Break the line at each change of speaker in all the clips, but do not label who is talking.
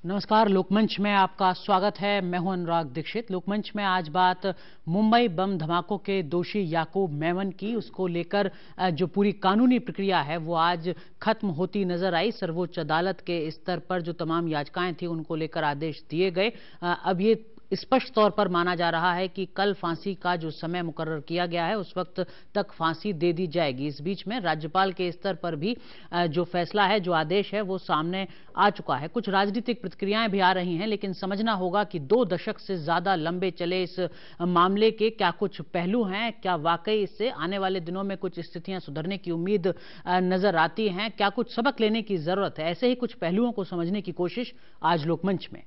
नमस्कार, लोकमंच में आपका स्वागत है। मैं हूं अनुराग दीक्षित। लोकमंच में आज बात मुंबई बम धमाकों के दोषी याकूब मेमन की, उसको लेकर जो पूरी कानूनी प्रक्रिया है वो आज खत्म होती नजर आई। सर्वोच्च अदालत के स्तर पर जो तमाम याचिकाएं थी उनको लेकर आदेश दिए गए। अब ये स्पष्ट तौर पर माना जा रहा है कि कल फांसी का जो समय मुकर्रर किया गया है उस वक्त तक फांसी दे दी जाएगी। इस बीच में राज्यपाल के स्तर पर भी जो फैसला है, जो आदेश है वो सामने आ चुका है। कुछ राजनीतिक प्रतिक्रियाएं भी आ रही हैं, लेकिन समझना होगा कि 2 दशक से ज्यादा लंबे चले इस मामले के क्या कुछ पहलू हैं, क्या वाकई इससे आने वाले दिनों में कुछ स्थितियां सुधरने की उम्मीद नजर आती हैं, क्या कुछ सबक लेने की जरूरत है। ऐसे ही कुछ पहलुओं को समझने की कोशिश आज लोकमंच में।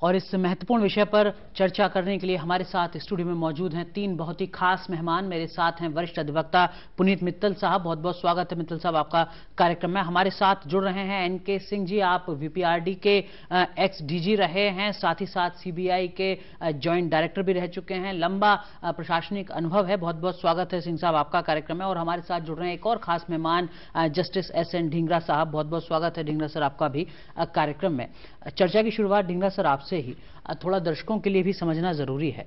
और इस महत्वपूर्ण विषय पर चर्चा करने के लिए हमारे साथ स्टूडियो में मौजूद हैं 3 बहुत ही खास मेहमान। मेरे साथ हैं वरिष्ठ अधिवक्ता पुनीत मित्तल साहब। बहुत बहुत स्वागत है मित्तल साहब आपका कार्यक्रम में। हमारे साथ जुड़ रहे हैं एनके सिंह जी, आप वीपीआरडी के एक्स डीजी रहे हैं, साथ ही साथ सीबीआई के जॉइंट डायरेक्टर भी रह चुके हैं, लंबा प्रशासनिक अनुभव है। बहुत बहुत स्वागत है सिंह साहब आपका कार्यक्रम में। और हमारे साथ जुड़ रहे हैं एक और खास मेहमान जस्टिस एस.एन. ढींगरा साहब। बहुत बहुत स्वागत है ढींगरा सर आपका भी कार्यक्रम में। चर्चा की शुरुआत ढींगरा सर आपसे ही, थोड़ा दर्शकों के लिए भी समझना जरूरी है,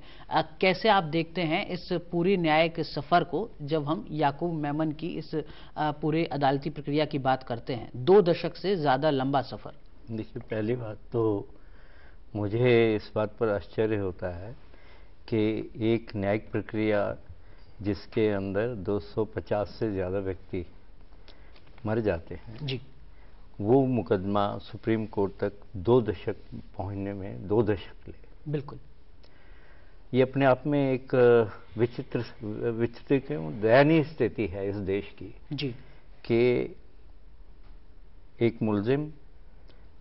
कैसे आप देखते हैं इस पूरी न्यायिक सफर को जब हम याकूब मेमन की इस पूरे अदालती प्रक्रिया की बात करते हैं। 2 दशक से ज्यादा लंबा सफर।
देखिए, पहली बात तो मुझे इस बात पर आश्चर्य होता है कि एक न्यायिक प्रक्रिया जिसके अंदर 250 से ज्यादा व्यक्ति मर जाते हैं
जी,
वो मुकदमा सुप्रीम कोर्ट तक 2 दशक पहुंचने में 2 दशक ले।
बिल्कुल,
ये अपने आप में एक विचित्र क्यों दयनीय स्थिति है इस देश की
जी,
कि एक मुलजिम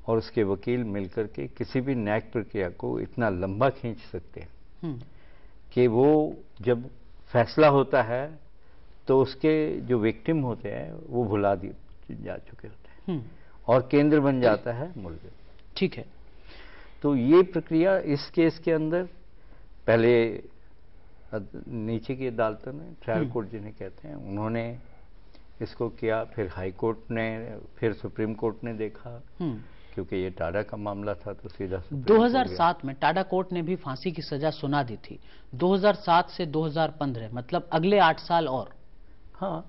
और उसके वकील मिलकर के किसी भी न्यायिक प्रक्रिया को इतना लंबा खींच सकते हैं कि वो जब फैसला होता है तो उसके जो विक्टिम होते हैं वो भुला जा चुके होते हैं और केंद्र बन जाता है मुलजिम।
ठीक है।
तो ये प्रक्रिया इस केस के अंदर पहले नीचे की अदालतों ने, ट्रायल कोर्ट जिन्हें कहते हैं, उन्होंने इसको किया, फिर हाई कोर्ट ने, फिर सुप्रीम कोर्ट ने देखा, क्योंकि ये टाडा का मामला था तो सीधा
2007 में टाडा कोर्ट ने भी फांसी की सजा सुना दी थी। 2007 से 2015 मतलब अगले 8 साल और।
हाँ,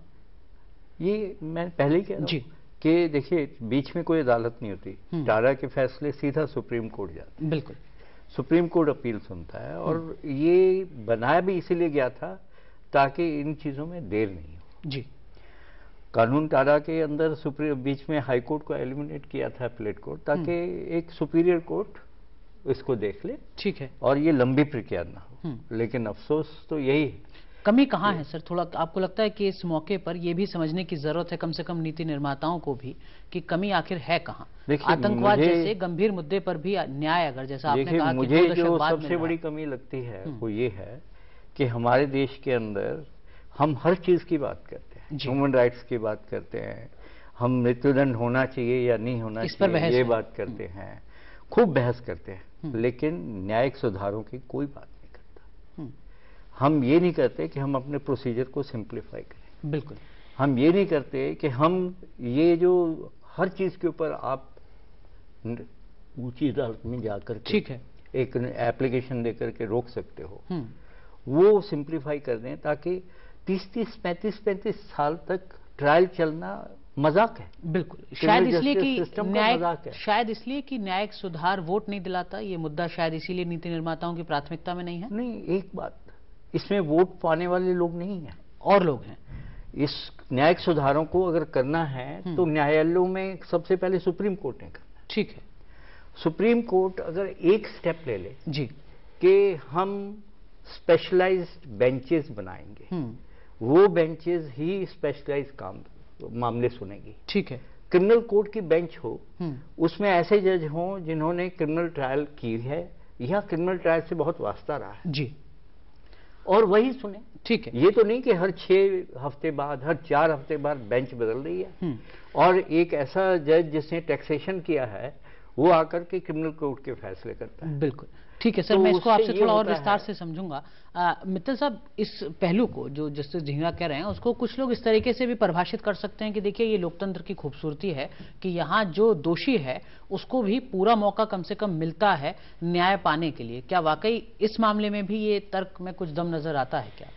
ये मैं पहले ही कह रहा हूँ कि देखिए बीच में कोई अदालत नहीं होती। टाडा के फैसले सीधा सुप्रीम कोर्ट जाते हैं।
बिल्कुल,
सुप्रीम कोर्ट अपील सुनता है और ये बनाया भी इसीलिए गया था ताकि इन चीजों में देर नहीं हो।
जी,
कानून टाडा के अंदर बीच में हाई कोर्ट को एलिमिनेट किया था, अपीलेट कोर्ट, ताकि एक सुपीरियर कोर्ट इसको देख ले।
ठीक है।
और ये लंबी प्रक्रिया ना हो। लेकिन अफसोस तो यही है।
कमी कहाँ है सर? थोड़ा आपको लगता है कि इस मौके पर यह भी समझने की जरूरत है कम से कम नीति निर्माताओं को भी कि कमी आखिर है कहाँ? आतंकवाद जैसे गंभीर मुद्दे पर भी न्याय, अगर जैसा आपने कहा,
मुझे जो सबसे बड़ी कमी लगती है वो ये है कि हमारे देश के अंदर हम हर चीज की बात करते हैं, ह्यूमन राइट्स की बात करते हैं, हम मृत्युदंड होना चाहिए या नहीं होना चाहिए ये बात करते हैं, खूब बहस करते हैं, लेकिन न्यायिक सुधारों की कोई बात नहीं करता। हम ये नहीं करते कि हम अपने प्रोसीजर को सिंप्लीफाई करें।
बिल्कुल,
हम ये नहीं करते कि हम ये जो हर चीज के ऊपर आप ऊंची अदालत में जाकर के
ठीक है,
एक एप्लीकेशन देकर के रोक सकते हो, वो सिंप्लीफाई कर दें ताकि 30-30, 35-35 साल तक ट्रायल चलना मजाक है।
बिल्कुल, शायद इसलिए कि न्यायिक सुधार वोट नहीं दिलाता, ये मुद्दा शायद इसीलिए नीति निर्माताओं की प्राथमिकता में नहीं है।
नहीं, एक बात, इसमें वोट पाने वाले लोग नहीं हैं
और लोग हैं।
इस न्यायिक सुधारों को अगर करना है तो न्यायालयों में सबसे पहले सुप्रीम कोर्ट ने करना।
ठीक है।
सुप्रीम कोर्ट अगर एक स्टेप ले ले
जी
कि हम स्पेशलाइज्ड बेंचेस बनाएंगे, वो बेंचेस ही स्पेशलाइज्ड मामले सुनेगी।
ठीक है।
क्रिमिनल कोर्ट की बेंच हो, उसमें ऐसे जज हों जिन्होंने क्रिमिनल ट्रायल की है या क्रिमिनल ट्रायल से बहुत वास्ता रहा है।
जी,
और वही सुने।
ठीक है,
ये तो नहीं कि हर 6 हफ्ते बाद, हर 4 हफ्ते बाद बेंच बदल रही है और एक ऐसा जज जिसने टैक्सेशन किया है वो आकर के क्रिमिनल कोर्ट के फैसले करता है।
बिल्कुल ठीक है सर,
तो
मैं इसको आपसे थोड़ा और विस्तार
है।
से समझूंगा। मित्तल साहब, इस पहलू को जो जस्टिस ढींगरा कह रहे हैं उसको कुछ लोग इस तरीके से भी परिभाषित कर सकते हैं कि देखिए ये लोकतंत्र की खूबसूरती है कि यहाँ जो दोषी है उसको भी पूरा मौका कम से कम मिलता है न्याय पाने के लिए। क्या वाकई इस मामले में भी ये तर्क में कुछ दम नजर आता है क्या?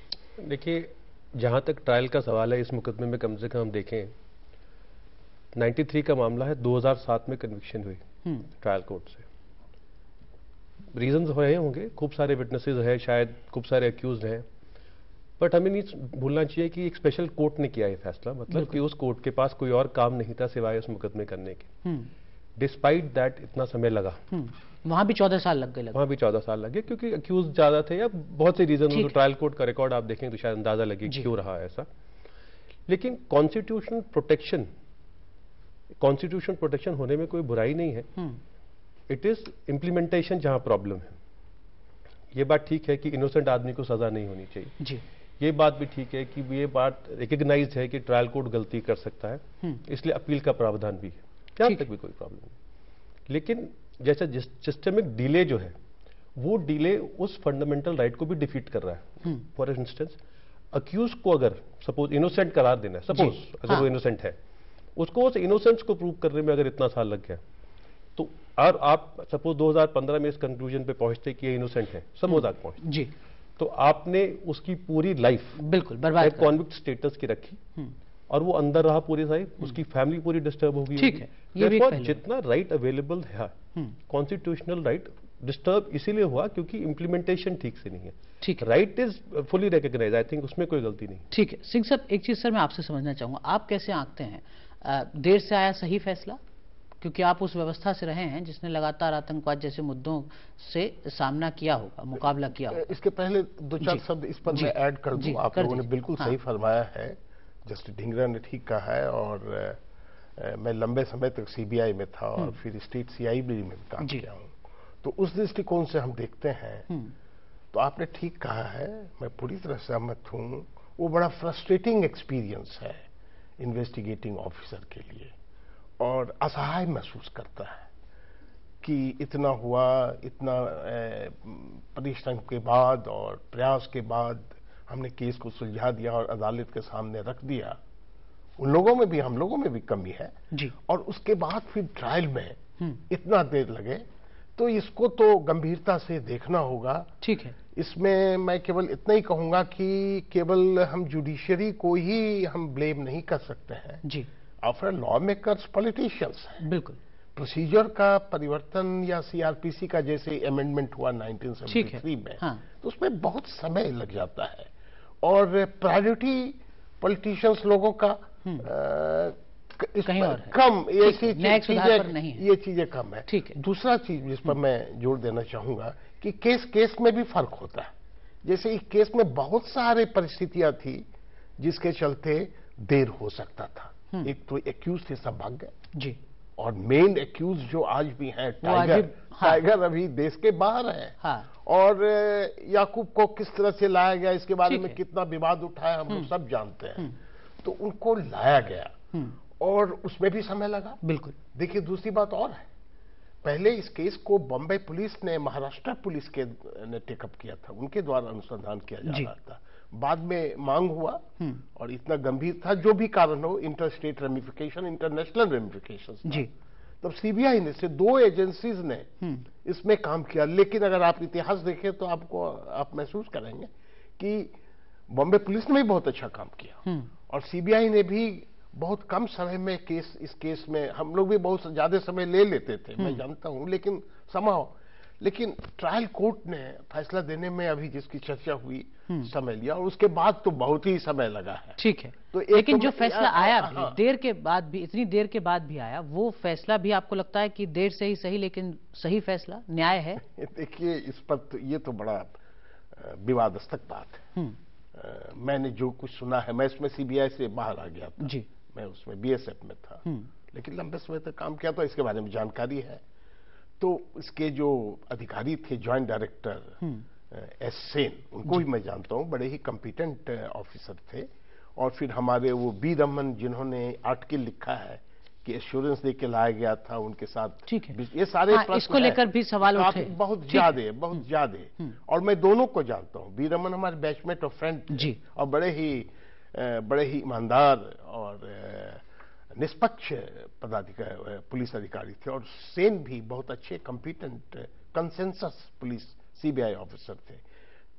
देखिए, जहां तक ट्रायल का सवाल है, इस मुकदमे में कम से कम हम देखें 93 का मामला है, 2007 में कन्विक्शन हुई ट्रायल कोर्ट से। रीजंस रहे होंगे, खूब सारे विटनेसेस हैं, शायद खूब सारे अक्यूज हैं, बट हमें नहीं भूलना चाहिए कि एक स्पेशल कोर्ट ने किया ये फैसला, मतलब कि उस कोर्ट के पास कोई और काम नहीं था सिवाय उस मुकदमे करने के। डिस्पाइट दैट इतना समय लगा,
वहां भी 14 साल लग गए।
वहां भी 14 साल लगे क्योंकि अक्यूज ज्यादा थे या बहुत से रीजन। तो ट्रायल कोर्ट का रिकॉर्ड आप देखें तो शायद अंदाजा लगे क्यों रहा ऐसा। लेकिन कॉन्स्टिट्यूशनल प्रोटेक्शन होने में कोई बुराई नहीं है। इट इज इम्प्लीमेंटेशन जहां प्रॉब्लम है। ये बात ठीक है कि इनोसेंट आदमी को सजा नहीं होनी चाहिए
जी।
ये बात भी ठीक है कि ये बात रिकग्नाइज है कि ट्रायल कोर्ट गलती कर सकता है, इसलिए अपील का प्रावधान भी है, यहां तक भी कोई प्रॉब्लम नहीं। लेकिन जैसा सिस्टमिक डिले जो है वो डिले उस फंडामेंटल राइट को भी डिफीट कर रहा है। फॉर इंस्टेंस, अक्यूज को अगर सपोज इनोसेंट करार देना है, सपोज अगर वो इनोसेंट है, उसको उस इनोसेंस को प्रूव करने में अगर इतना साल लग गया, तो और आप सपोज 2015 में इस कंक्लूजन पे पहुंचते कि ये इनोसेंट है, सपोज आप पहुंचते
जी,
तो आपने उसकी पूरी लाइफ
बिल्कुल बर्बाद
कॉन्विक्ट स्टेटस की रखी और वो अंदर रहा पूरी लाइफ, उसकी फैमिली पूरी डिस्टर्ब होगी।
ठीक है, ये भी
जितना राइट अवेलेबल है, कॉन्स्टिट्यूशनल राइट डिस्टर्ब इसीलिए हुआ क्योंकि इंप्लीमेंटेशन ठीक से नहीं है।
ठीक है,
right is fully recognize, I think उसमें कोई गलती नहीं।
ठीक है सिंह साहब, एक चीज सर मैं आपसे समझना चाहूंगा, आप कैसे आंकते हैं देर से आया सही फैसला? क्योंकि आप उस व्यवस्था से रहे हैं जिसने लगातार आतंकवाद जैसे मुद्दों से सामना किया होगा, मुकाबला किया होगा।
इसके पहले 2-4 शब्द इस पर मैं ऐड कर दूं। आप लोगों ने बिल्कुल सही फरमाया है, जस्टिस ढींगरा ने ठीक कहा है। और मैं लंबे समय तक सीबीआई में था और फिर स्टेट सीआईबी में काम किया हूं, तो उस दृष्टिकोण से हम देखते हैं तो आपने ठीक कहा है, मैं पूरी तरह सहमत हूं। वो बड़ा फ्रस्ट्रेटिंग एक्सपीरियंस है इन्वेस्टिगेटिंग ऑफिसर के लिए, और असहाय महसूस करता है कि इतना हुआ, इतना परिश्रम के बाद और प्रयास के बाद हमने केस को सुलझा दिया और अदालत के सामने रख दिया। उन लोगों में भी, हम लोगों में भी कमी है
जी।
और उसके बाद फिर ट्रायल में इतना देर लगे, तो इसको तो गंभीरता से देखना होगा।
ठीक है,
इसमें मैं केवल इतना ही कहूंगा कि केवल हम जुडिशरी को ही हम ब्लेम नहीं कर सकते हैं
जी।
आफ्टर लॉ मेकर्स पॉलिटिशियंस हैं।
बिल्कुल,
प्रोसीजर का परिवर्तन या सीआरपीसी का जैसे अमेंडमेंट हुआ 1973 में, तो उसमें बहुत समय लग जाता है और प्रायोरिटी पॉलिटिशियंस लोगों का
कहीं और है।
कम,
ये
चीजें कम है।
ठीक है।
दूसरा चीज जिस पर मैं जोर देना चाहूंगा कि केस में भी फर्क होता है। जैसे इस केस में बहुत सारे परिस्थितियां थी जिसके चलते देर हो सकता था। एक तो एक्यूज थे, सब भाग गए जी, और मेन एक्यूज जो आज भी हैं टाइगर अभी देश के बाहर है। और याकूब को किस तरह से लाया गया, इसके बारे में कितना विवाद उठाया हम लोग सब जानते हैं। तो उनको लाया गया और उसमें भी समय लगा। बिल्कुल। देखिए, दूसरी बात और है, पहले इस केस को बॉम्बे पुलिस ने, महाराष्ट्र पुलिस के ने टेकअप किया था, उनके द्वारा अनुसंधान किया जा रहा था। बाद में मांग हुआ और इतना गंभीर था, जो भी कारण हो, inter state ramification, international ramification जी, तब सीबीआई ने से 2 एजेंसीज ने इसमें काम किया। लेकिन अगर आप इतिहास देखें तो आप महसूस करेंगे कि बॉम्बे पुलिस ने भी बहुत अच्छा काम किया और सीबीआई ने भी बहुत कम समय में इस केस में, हम लोग भी बहुत ज्यादा समय ले लेते थे, मैं जानता हूं, लेकिन ट्रायल कोर्ट ने फैसला देने में, अभी जिसकी चर्चा हुई, समय लिया और उसके बाद तो बहुत ही समय लगा है।
ठीक है, तो लेकिन जो फैसला आया भी देर के बाद भी, इतनी देर के बाद भी आया, वो फैसला भी आपको लगता है कि देर से ही सही, लेकिन सही फैसला, न्याय है?
देखिए, इस पर तो ये तो बड़ा विवादास्पद बात है। मैंने जो कुछ सुना है, मैं इसमें सीबीआई से बाहर आ गया था जी, मैं उसमें बीएसएफ में था, लेकिन लंबे समय तक काम किया, तो इसके बारे में जानकारी है। तो इसके जो अधिकारी थे, ज्वाइंट डायरेक्टर एस सेन, उनको भी मैं जानता हूं, बड़े ही कॉम्पिटेंट ऑफिसर थे। और फिर हमारे वो बी रमन, जिन्होंने आर्टिकल लिखा है कि एश्योरेंस दे के लाया गया था उनके साथ,
ठीक है,
ये सारे
हाँ, इसको लेकर भी सवाल उठे,
बहुत ज्यादा। और मैं दोनों को जानता हूं, बी रमन हमारे बैचमेट और फ्रेंड थे, और बड़े ही ईमानदार और निष्पक्ष पुलिस अधिकारी थे। और सेन भी बहुत अच्छे competent consensus police CBI officer थे।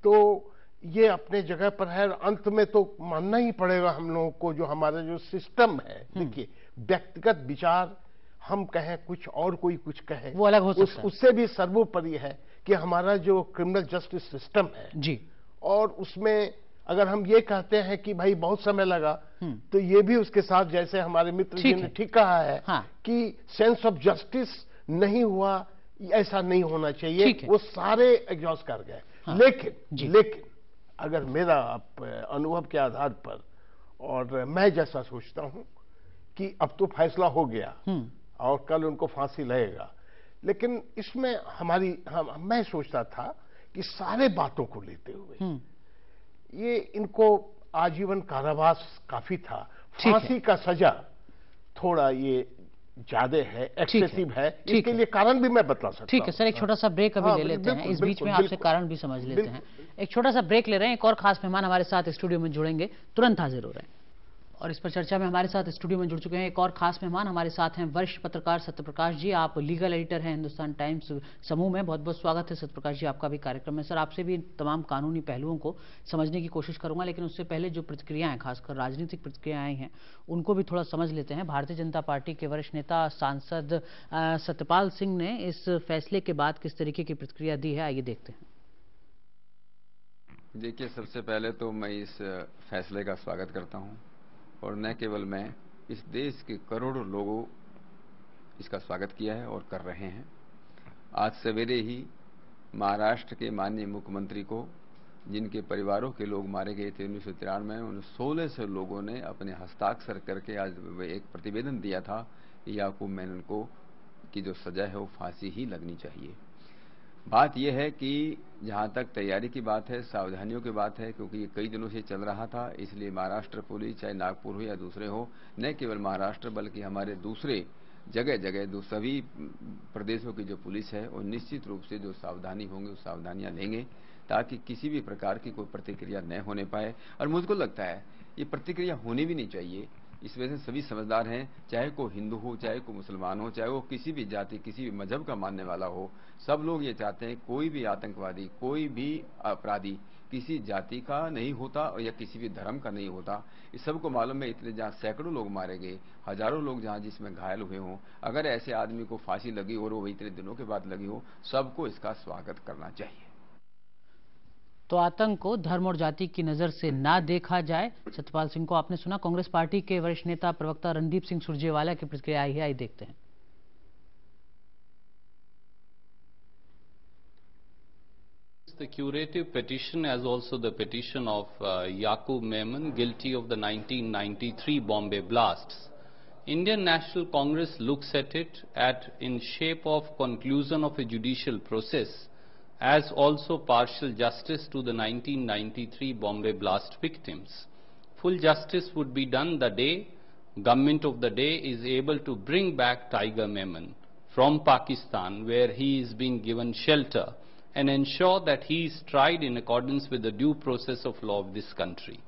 तो ये अपने जगह पर है। अंत में तो मानना ही पड़ेगा हम लोगों को, जो हमारा जो सिस्टम है, देखिए व्यक्तिगत विचार हम कहें कुछ और कोई कुछ कहे,
वो अलग हो सकता है।
उससे भी सर्वोपरि है कि हमारा जो क्रिमिनल जस्टिस सिस्टम है
जी,
और उसमें अगर हम ये कहते हैं कि भाई बहुत समय लगा, तो ये भी उसके साथ, जैसे हमारे मित्र जी ने ठीक कहा है,
हाँ,
कि सेंस ऑफ जस्टिस नहीं हुआ, ऐसा नहीं होना चाहिए, वो सारे एग्जॉस्ट कर गए। हाँ, लेकिन अगर मेरा अनुभव के आधार पर, और मैं जैसा सोचता हूं कि अब तो फैसला हो गया और कल उनको फांसी लगेगा, लेकिन इसमें मैं सोचता था कि सारे बातों को लेते हुए ये इनको आजीवन कारावास काफी था, फांसी का सजा थोड़ा ये ज्यादा है, एक्सेसिव है। इसके लिए कारण भी मैं बता सकता हूं।
ठीक है सर, एक छोटा सा ब्रेक अभी ले लेते हैं, इस बीच में आपसे कारण भी समझ लेते हैं। एक छोटा सा ब्रेक ले रहे हैं, एक और खास मेहमान हमारे साथ स्टूडियो में जुड़ेंगे, तुरंत हाजिर हो रहे हैं। और इस पर चर्चा में हमारे साथ स्टूडियो में जुड़ चुके हैं एक और खास मेहमान हमारे साथ हैं, वरिष्ठ पत्रकार सत्यप्रकाश जी। आप लीगल एडिटर हैं हिंदुस्तान टाइम्स समूह में। बहुत बहुत स्वागत है सत्यप्रकाश जी आपका भी कार्यक्रम में। सर, आपसे भी तमाम कानूनी पहलुओं को समझने की कोशिश करूंगा, लेकिन उससे पहले जो प्रतिक्रियाएं, खासकर राजनीतिक प्रतिक्रियाएं हैं, उनको भी थोड़ा समझ लेते हैं। भारतीय जनता पार्टी के वरिष्ठ नेता सांसद सत्यपाल सिंह ने इस फैसले के बाद किस तरीके की प्रतिक्रिया दी है, आइए देखते हैं।
देखिए, सबसे पहले तो मैं इस फैसले का स्वागत करता हूं, और न केवल मैं, इस देश के करोड़ों लोगों इसका स्वागत किया है और कर रहे हैं। आज सवेरे ही महाराष्ट्र के माननीय मुख्यमंत्री को, जिनके परिवारों के लोग मारे गए थे 1993 में, उन 1600 लोगों ने अपने हस्ताक्षर करके आज एक प्रतिवेदन दिया था कि याकूब मेनन को की जो सजा है वो फांसी ही लगनी चाहिए। बात यह है कि जहां तक तैयारी की बात है, सावधानियों की बात है, क्योंकि ये कई दिनों से चल रहा था, इसलिए महाराष्ट्र पुलिस, चाहे नागपुर हो या दूसरे हो, न केवल महाराष्ट्र बल्कि हमारे दूसरे जगह सभी प्रदेशों की जो पुलिस है वो निश्चित रूप से जो सावधानी होंगे वो सावधानियां लेंगे, ताकि किसी भी प्रकार की कोई प्रतिक्रिया न होने पाए। और मुझको लगता है ये प्रतिक्रिया होनी भी नहीं चाहिए। इस वजह से सभी समझदार हैं, चाहे कोई हिंदू हो, चाहे कोई मुसलमान हो, चाहे वो किसी भी जाति, किसी भी मजहब का मानने वाला हो, सब लोग ये चाहते हैं कोई भी आतंकवादी, कोई भी अपराधी किसी जाति का नहीं होता या किसी भी धर्म का नहीं होता। इस सबको मालूम है। इतने जहां सैकड़ों लोग मारे गए, हजारों लोग जहां जिसमें घायल हुए हों, अगर ऐसे आदमी को फांसी लगी और वो इतने दिनों के बाद लगी हो, सबको इसका स्वागत करना चाहिए।
तो आतंक को धर्म और जाति की नजर से ना देखा जाए। सत्यपाल सिंह को आपने सुना। कांग्रेस पार्टी के वरिष्ठ नेता प्रवक्ता रणदीप सिंह सुरजेवाला की प्रतिक्रिया आई है, आइए देखते हैं।
The curative petition, as also the petition of Yaqub Memon, guilty of the 1993 Bombay blasts. Indian National Congress looks at it in shape of conclusion of a judicial process, as also partial justice to the 1993 Bombay blast victims. Full justice would be done the day government of the day is able to bring back Tiger Memon from Pakistan, where he is being given shelter, and ensure that he is tried in accordance with the due process of law of this country.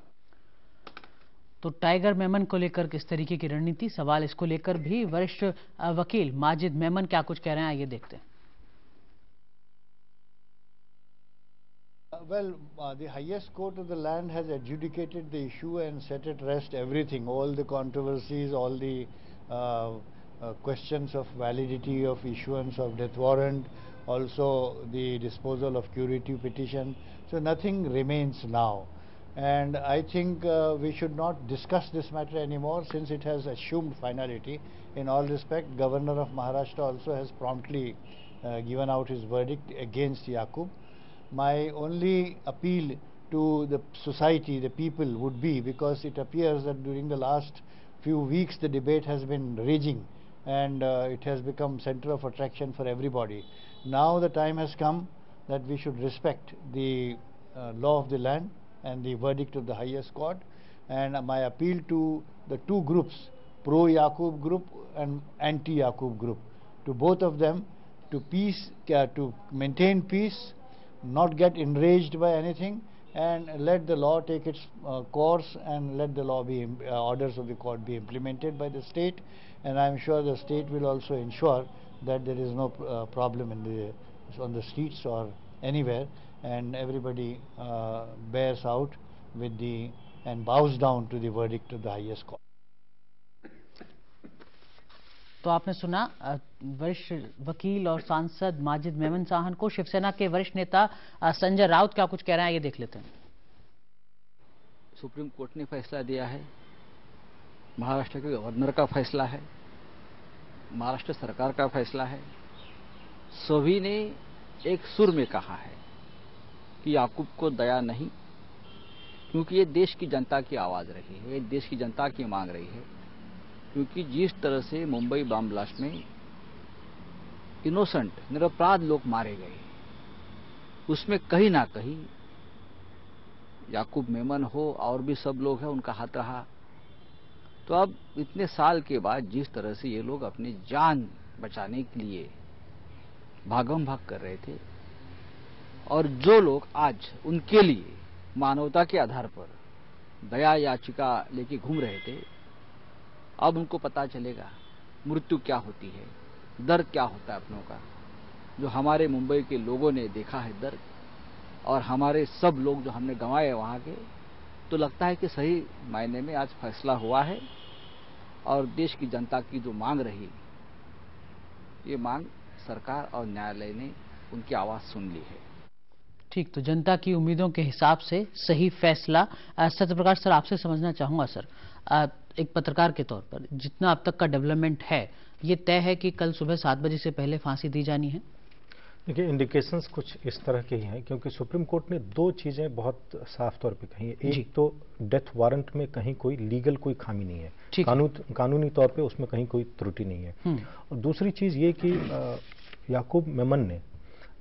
तो tiger Memon को लेकर किस तरीके की रणनीति, सवाल इसको लेकर भी वरिष्ठ वकील माजिद मेमन क्या कुछ कह रहे हैं, आइए देखते हैं।
Well, the highest court of the land has adjudicated the issue and set at rest everything, all the controversies, all the questions of validity of issuance of death warrant, also the disposal of curative petition. So nothing remains now. And I think we should not discuss this matter anymore, since it has assumed finality. In all respect, Governor of Maharashtra also has promptly given out his verdict against Yaqub. My only appeal to the society, the people, would be, because it appears that during the last few weeks the debate has been raging and it has become center of attraction for everybody. Now the time has come that we should respect the law of the land and the verdict of the highest court. And my appeal to the two groups, pro-Yaqub group and anti-Yaqub group, to both of them, to maintain peace, not get enraged by anything, and let the law take its course, and let the law be orders of the court be implemented by the state. And I am sure the state will also ensure that there is no problem on the streets or anywhere, and everybody bears out with and bows down to the verdict of the highest court.
तो आपने सुना वरिष्ठ वकील और सांसद माजिद मेमन साहन को। शिवसेना के वरिष्ठ नेता संजय राउत क्या कुछ कह रहे हैं, ये देख लेते हैं।
सुप्रीम कोर्ट ने फैसला दिया है, महाराष्ट्र के गवर्नर का फैसला है, महाराष्ट्र सरकार का फैसला है। सभी ने एक सुर में कहा है कि याकूब को दया नहीं, क्योंकि ये देश की जनता की आवाज रही है, ये देश की जनता की मांग रही है। क्योंकि जिस तरह से मुंबई बम ब्लास्ट में इनोसेंट निरपराध लोग मारे गए, उसमें कहीं ना कहीं याकूब मेमन हो और भी सब लोग हैं, उनका हाथ रहा। तो अब इतने साल के बाद जिस तरह से ये लोग अपनी जान बचाने के लिए भागम भाग कर रहे थे, और जो लोग आज उनके लिए मानवता के आधार पर दया याचिका लेके घूम रहे थे, अब उनको पता चलेगा मृत्यु क्या होती है, दर्द क्या होता है अपनों का। जो हमारे मुंबई के लोगों ने देखा है दर्द, और हमारे सब लोग जो हमने गंवाए वहां के, तो लगता है कि सही मायने में आज फैसला हुआ है। और देश की जनता की जो मांग रही, ये मांग सरकार और न्यायालय ने उनकी आवाज सुन ली है।
ठीक, तो जनता की उम्मीदों के हिसाब से सही फैसला। सत्यप्रकाश सर, आपसे समझना चाहूंगा सर, एक पत्रकार के तौर पर जितना अब तक का डेवलपमेंट है, ये तय है कि कल सुबह 7 बजे से पहले फांसी दी जानी है?
देखिए, इंडिकेशंस कुछ इस तरह के ही हैं, क्योंकि सुप्रीम कोर्ट ने दो चीजें बहुत साफ तौर पे कही है। एक तो डेथ वारंट में कहीं कोई लीगल कोई खामी नहीं है, कानूनी तौर पे उसमें कहीं कोई त्रुटि नहीं है। और दूसरी चीज ये कि याकूब मेमन ने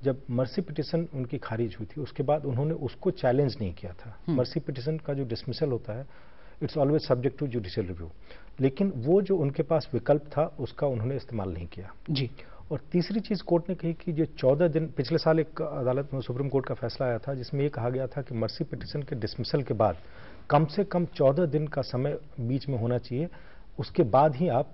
जब मर्सी पिटिशन उनकी खारिज हुई थी, उसके बाद उन्होंने उसको चैलेंज नहीं किया था। मर्सी पिटिशन का जो डिसमिसल होता है, it's always subject to judicial review, लेकिन वो जो उनके पास विकल्प था उसका उन्होंने इस्तेमाल नहीं किया जी। और तीसरी चीज कोर्ट ने कही कि जो 14 दिन, पिछले साल एक अदालत में सुप्रीम कोर्ट का फैसला आया था जिसमें ये कहा गया था कि मर्सी पिटिशन के डिसमिसल के बाद कम से कम 14 दिन का समय बीच में होना चाहिए, उसके बाद ही आप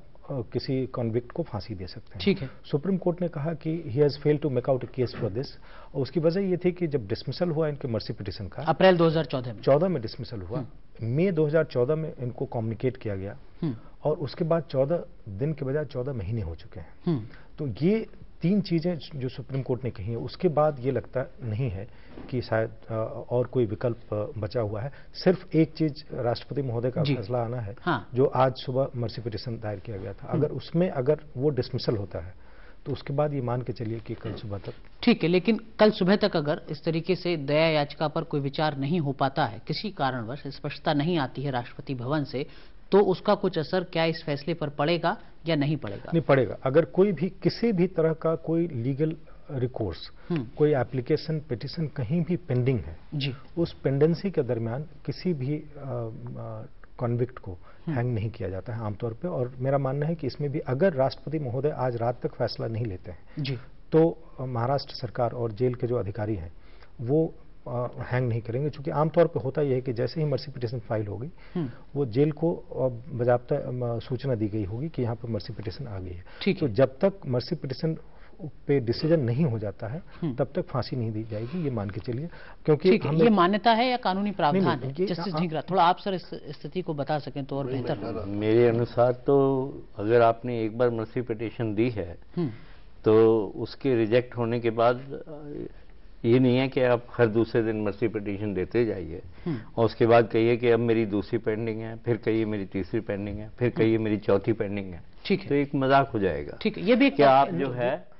किसी कॉन्विक्ट को फांसी दे सकते हैं।
ठीक है।
सुप्रीम कोर्ट ने कहा कि he has failed to make out a case for this, और उसकी वजह ये थी कि जब डिसमिसल हुआ इनके मर्सी पिटिशन का
अप्रैल 2014
में डिसमिसल हुआ, मई 2014 में इनको कम्युनिकेट किया गया, और उसके बाद 14 दिन के बजाय 14 महीने हो चुके हैं। तो ये तीन चीजें जो सुप्रीम कोर्ट ने कही है, उसके बाद ये लगता नहीं है कि शायद और कोई विकल्प बचा हुआ है। सिर्फ एक चीज राष्ट्रपति महोदय का फैसला आना है, जो आज सुबह मर्सी पिटिशन दायर किया गया था, अगर वो डिसमिसल होता है तो उसके बाद ये मान के चलिए कि कल सुबह तक।
ठीक है, लेकिन कल सुबह तक अगर इस तरीके से दया याचिका पर कोई विचार नहीं हो पाता है, किसी कारणवश स्पष्टता नहीं आती है राष्ट्रपति भवन से, तो उसका कुछ असर क्या इस फैसले पर पड़ेगा या नहीं पड़ेगा?
नहीं पड़ेगा। अगर कोई भी किसी भी तरह का कोई लीगल रिकोर्स, कोई एप्लीकेशन, पिटिशन कहीं भी पेंडिंग है जी, उस पेंडेंसी के दरमियान किसी भी कॉन्विक्ट को हैंग नहीं किया जाता है आमतौर पे। और मेरा मानना है कि इसमें भी अगर राष्ट्रपति महोदय आज रात तक फैसला नहीं लेते हैं जी, तो महाराष्ट्र सरकार और जेल के जो अधिकारी हैं वो हैंग नहीं करेंगे, क्योंकि आमतौर पे होता यह है कि जैसे ही मर्सी पिटिशन फाइल होगी, वो जेल को बाकायदा सूचना दी गई होगी कि यहाँ पर मर्सी पिटिशन आ गई है। तो जब तक मर्सी पिटिशन पे डिसीजन नहीं हो जाता है तब तक फांसी नहीं दी जाएगी, ये मान के चलिए। क्योंकि
ये मान्यता है या कानूनी प्रावधान है? जस्टिस ढींगरा, थोड़ा आप सर इस स्थिति को बता सकें तो और बेहतर होगा।
मेरे अनुसार तो अगर आपने एक बार मर्सी पिटिशन दी है तो उसके रिजेक्ट होने के बाद ये नहीं है कि आप हर दूसरे दिन मर्सी पिटीशन देते जाइए और उसके बाद कहिए कि अब मेरी दूसरी पेंडिंग है, फिर कहिए मेरी तीसरी पेंडिंग है, फिर कहिए मेरी चौथी पेंडिंग है।
ठीक है,
तो एक मजाक हो जाएगा।
ठीक है, ये भी
क्या आप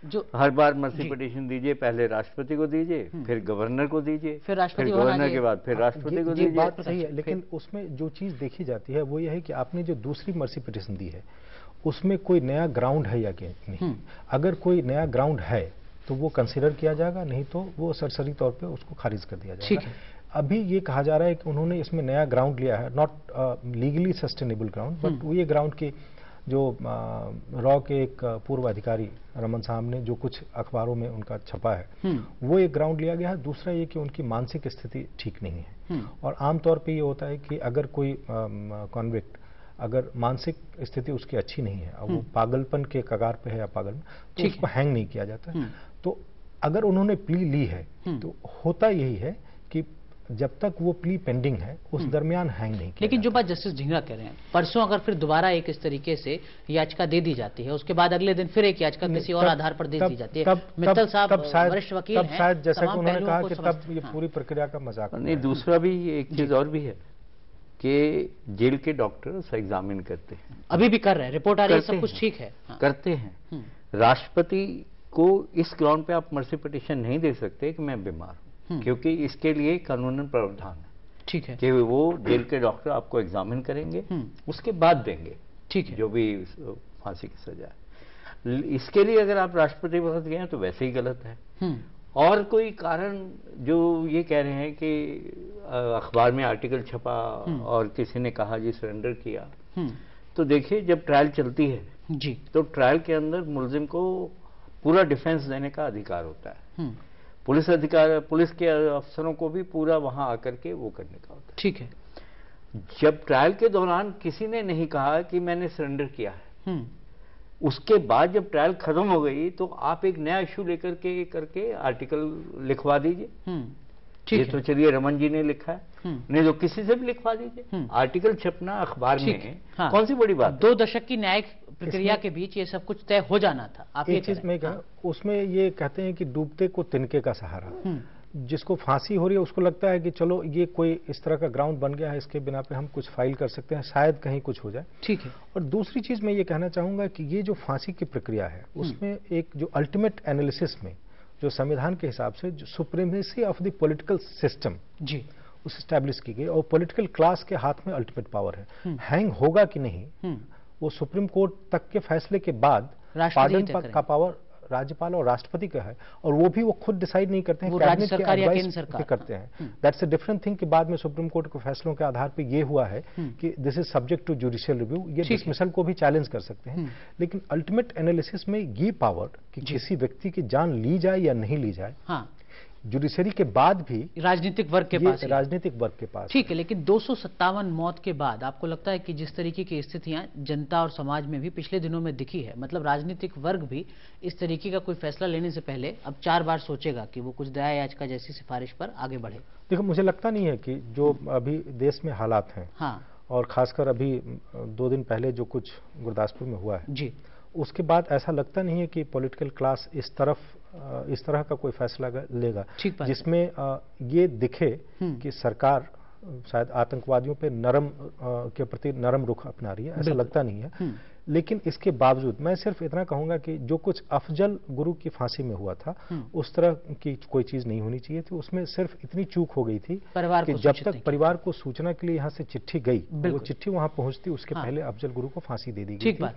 जो हर बार मर्सी पिटीशन दीजिए, पहले राष्ट्रपति को दीजिए, फिर गवर्नर को दीजिए,
फिर
गवर्नर के बाद फिर राष्ट्रपति को दीजिए।
बात सही है, लेकिन उसमें जो चीज देखी जाती है वो ये है कि आपने जो दूसरी मर्सी पिटीशन दी है उसमें कोई नया ग्राउंड है या नहीं। अगर कोई नया ग्राउंड है तो वो कंसिडर किया जाएगा, नहीं तो वो सरसरी तौर पे उसको खारिज कर दिया जाएगा। अभी ये कहा जा रहा है कि उन्होंने इसमें नया ग्राउंड लिया है, not legally sustainable ground, but वो ये ग्राउंड की जो रॉ के एक पूर्व अधिकारी रमन साहब ने जो कुछ अखबारों में उनका छपा है, वो एक ग्राउंड लिया गया है। दूसरा ये कि उनकी मानसिक स्थिति ठीक नहीं है, और आमतौर पे ये होता है कि अगर कोई कॉन्विक्ट अगर मानसिक स्थिति उसकी अच्छी नहीं है, वो पागलपन के कगार पे है या पागल में, तो उसको हैंग नहीं किया जाता। तो अगर उन्होंने प्ली ली है तो होता यही है कि जब तक वो प्ली पेंडिंग है उस दरमियान हैंग नहीं किया।
लेकिन जो बात जस्टिस ढींगरा कह रहे हैं, परसों अगर फिर दोबारा एक इस तरीके से याचिका दे दी जाती है, उसके बाद अगले दिन फिर एक याचिका किसी और आधार पर दे दी जाती है, मित्तल साहब वरिष्ठ वकील हैं,
शायद जैसा कि उन्होंने कहा कि तब ये पूरी प्रक्रिया का मजाक
नहीं। दूसरा भी एक चीज और भी है कि जेल के डॉक्टर एग्जामिन करते हैं,
अभी भी कर रहे हैं, रिपोर्ट आ रही है, सब कुछ ठीक है,
करते हैं। राष्ट्रपति को इस ग्राउंड पे आप मर्सी पिटीशन नहीं दे सकते कि मैं बीमार हूं, क्योंकि इसके लिए कानूनन प्रावधान है,
ठीक है,
कि वो जेल के डॉक्टर आपको एग्जामिन करेंगे, उसके बाद देंगे,
ठीक है,
जो भी फांसी की सजा है। इसके लिए अगर आप राष्ट्रपति के पास गए तो वैसे ही गलत है। और कोई कारण जो ये कह रहे हैं कि अखबार में आर्टिकल छपा और किसी ने कहा जी सरेंडर किया, तो देखिए जब ट्रायल चलती है
जी,
तो ट्रायल के अंदर मुलजिम को पूरा डिफेंस देने का अधिकार होता है, पुलिस के अफसरों को भी पूरा वहां आकर के वो करने का होता है,
ठीक है।
जब ट्रायल के दौरान किसी ने नहीं कहा कि मैंने सरेंडर किया है, उसके बाद जब ट्रायल खत्म हो गई तो आप एक नया इशू लेकर के करके आर्टिकल लिखवा दीजिए। ये तो चलिए रमन जी ने लिखा है, नहीं तो किसी से भी लिखवा दीजिए। आर्टिकल छपना अखबार में कौन सी बड़ी बात?
2 दशक की न्यायिक प्रक्रिया के बीच ये सब कुछ तय हो जाना था। आप
एक चीज में उसमें ये कहते हैं कि डूबते को तिनके का सहारा, जिसको फांसी हो रही है उसको लगता है कि चलो ये कोई इस तरह का ग्राउंड बन गया है, इसके बिना पे हम कुछ फाइल कर सकते हैं, शायद कहीं कुछ हो जाए,
ठीक है।
और दूसरी चीज मैं ये कहना चाहूंगा कि ये जो फांसी की प्रक्रिया है उसमें एक जो अल्टीमेट एनालिसिस में जो संविधान के हिसाब से जो supremacy of the political system
जी
उस एस्टैब्लिश की गई, और पॉलिटिकल क्लास के हाथ में अल्टीमेट पावर है। हैंग होगा कि नहीं वो सुप्रीम कोर्ट तक के फैसले के बाद पार्डन का पावर राज्यपाल और राष्ट्रपति का है, और वो भी वो खुद डिसाइड नहीं करते हैं,
राज्य सरकार या केंद्र सरकार
करते हैं। दैट्स अ डिफरेंट थिंग कि बाद में सुप्रीम कोर्ट के फैसलों के आधार पे ये हुआ है कि this is subject to judicial review, ये डिसमिसल को भी चैलेंज कर सकते हैं। लेकिन अल्टीमेट एनालिसिस में ये पावर कि किसी व्यक्ति की जान ली जाए या नहीं ली जाए, जुडिशरी के बाद भी
राजनीतिक वर्ग के पास,
राजनीतिक वर्ग के पास,
ठीक है। लेकिन 257 मौत के बाद आपको लगता है कि जिस तरीके की स्थितियां जनता और समाज में भी पिछले दिनों में दिखी है, मतलब राजनीतिक वर्ग भी इस तरीके का कोई फैसला लेने से पहले अब 4 बार सोचेगा कि वो कुछ दया याचिका जैसी सिफारिश पर आगे बढ़े?
देखो, मुझे लगता नहीं है कि जो अभी देश में हालात हैं, और खासकर अभी 2 दिन पहले जो कुछ गुरदासपुर में हुआ है
जी,
उसके बाद ऐसा लगता नहीं है कि पॉलिटिकल क्लास इस तरह का कोई फैसला लेगा जिसमें ये दिखे कि सरकार शायद आतंकवादियों पे के प्रति नरम रुख अपना रही है, ऐसा लगता नहीं है। लेकिन इसके बावजूद मैं सिर्फ इतना कहूंगा कि जो कुछ अफजल गुरु की फांसी में हुआ था उस तरह की कोई चीज नहीं होनी चाहिए थी। उसमें सिर्फ इतनी चूक हो गई थी कि जब तक परिवार को सूचना के लिए यहाँ से चिट्ठी गई, वो चिट्ठी वहां पहुंचती उसके पहले अफजल गुरु को फांसी दे दी गई थी।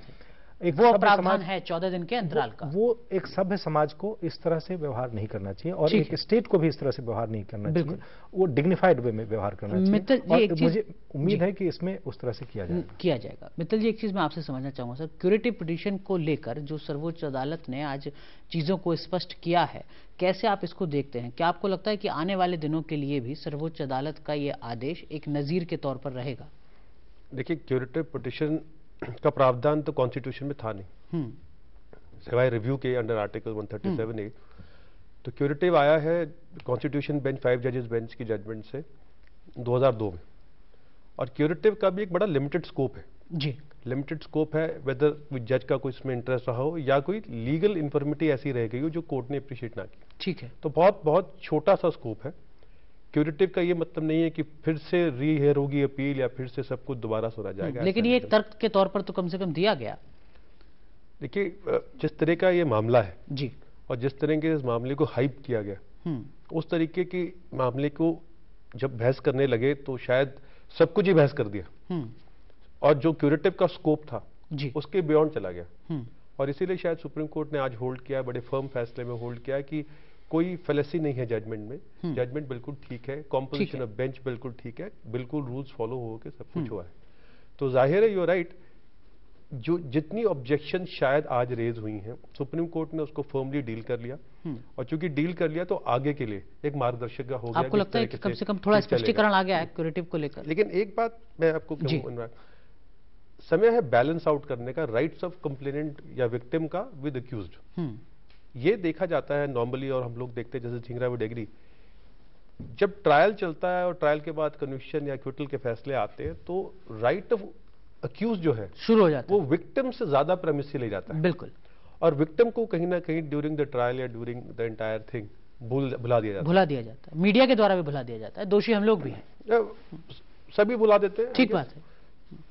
एक वो प्रावधान है 14 दिन के अंतराल का।
वो एक सभ्य समाज को इस तरह से व्यवहार नहीं करना चाहिए, और एक स्टेट को भी इस तरह से व्यवहार नहीं करना चाहिए। वो डिग्निफाइड वे में व्यवहार करना चाहिए, और मुझे उम्मीद है कि इसमें उस तरह से किया
जाएगा। मित्तल जी, एक चीज मैं आपसे समझना चाहूंगा सर, क्यूरेटिव पिटीशन को लेकर जो सर्वोच्च अदालत ने आज चीजों को स्पष्ट किया है, कैसे आप इसको देखते हैं? क्या आपको लगता है कि आने वाले दिनों के लिए भी सर्वोच्च अदालत का ये आदेश एक नजीर के तौर पर रहेगा?
देखिए, क्यूरेटिव पिटीशन का प्रावधान तो कॉन्स्टिट्यूशन में था नहीं, सिवाय रिव्यू के अंडर आर्टिकल 137A। तो क्यूरेटिव आया है कॉन्स्टिट्यूशन बेंच 5 जजेस बेंच की जजमेंट से 2002 में, और क्यूरेटिव का भी एक बड़ा लिमिटेड स्कोप है
जी।
लिमिटेड स्कोप है, वेदर जज का कोई इसमें इंटरेस्ट रहा हो या कोई लीगल इन्फॉर्मिटी ऐसी रह गई हो जो कोर्ट ने अप्रिशिएट ना की,
ठीक है।
तो बहुत बहुत छोटा सा स्कोप है। क्यूरेटिव का ये मतलब नहीं है कि फिर से रीहेयर होगी अपील या फिर से सब कुछ दोबारा सुना जाएगा,
लेकिन ये एक तर्क के तौर पर तो कम से कम दिया गया।
देखिए, जिस तरह का ये मामला है
जी, और
जिस तरह के इस मामले को हाइप किया गया, उस तरीके की मामले को जब बहस करने लगे तो शायद सब कुछ ही बहस कर दिया, और जो क्यूरेटिव का स्कोप था जी, उसके बियॉन्ड चला गया। और इसीलिए शायद सुप्रीम कोर्ट ने आज होल्ड किया है, बड़े फर्म फैसले में होल्ड किया है कि कोई फेलेसी नहीं है जजमेंट में, जजमेंट बिल्कुल ठीक है, कॉम्पोजिशन ऑफ बेंच बिल्कुल ठीक है, बिल्कुल रूल्स फॉलो हो के सब कुछ हुआ है। तो जाहिर है यू राइट, जो जितनी ऑब्जेक्शन शायद आज रेज हुई हैं, सुप्रीम कोर्ट ने उसको फर्मली डील कर लिया, और चूंकि डील कर लिया तो आगे के लिए एक मार्गदर्शक हो गया।
आपको लगता है कि कम से कम थोड़ा स्पष्टीकरण आ गया है क्यूरेटिव को लेकर?
लेकिन एक बात मैं आपको कहूं, समय है बैलेंस आउट करने का राइट्स ऑफ कंप्लेनेंट या विक्टिम का विद अक्यूज्ड। ये देखा जाता है नॉर्मली, और हम लोग देखते हैं जैसे झिंगरा विद एग्री, जब ट्रायल चलता है और ट्रायल के बाद कन्विक्शन या एक्विटल के फैसले आते हैं तो राइट ऑफ अक्यूज जो है
शुरू हो जाता है,
वो विक्टिम से ज्यादा प्रेमिसी ले जाता है।
बिल्कुल।
और विक्टिम को कहीं ना कहीं ड्यूरिंग द ट्रायल या ड्यूरिंग द एंटायर थिंग भुला दिया जाता है, मीडिया के द्वारा भी भुला दिया जाता है, दोषी हम लोग भी हैं, सभी भुला देते हैं।
ठीक बात है।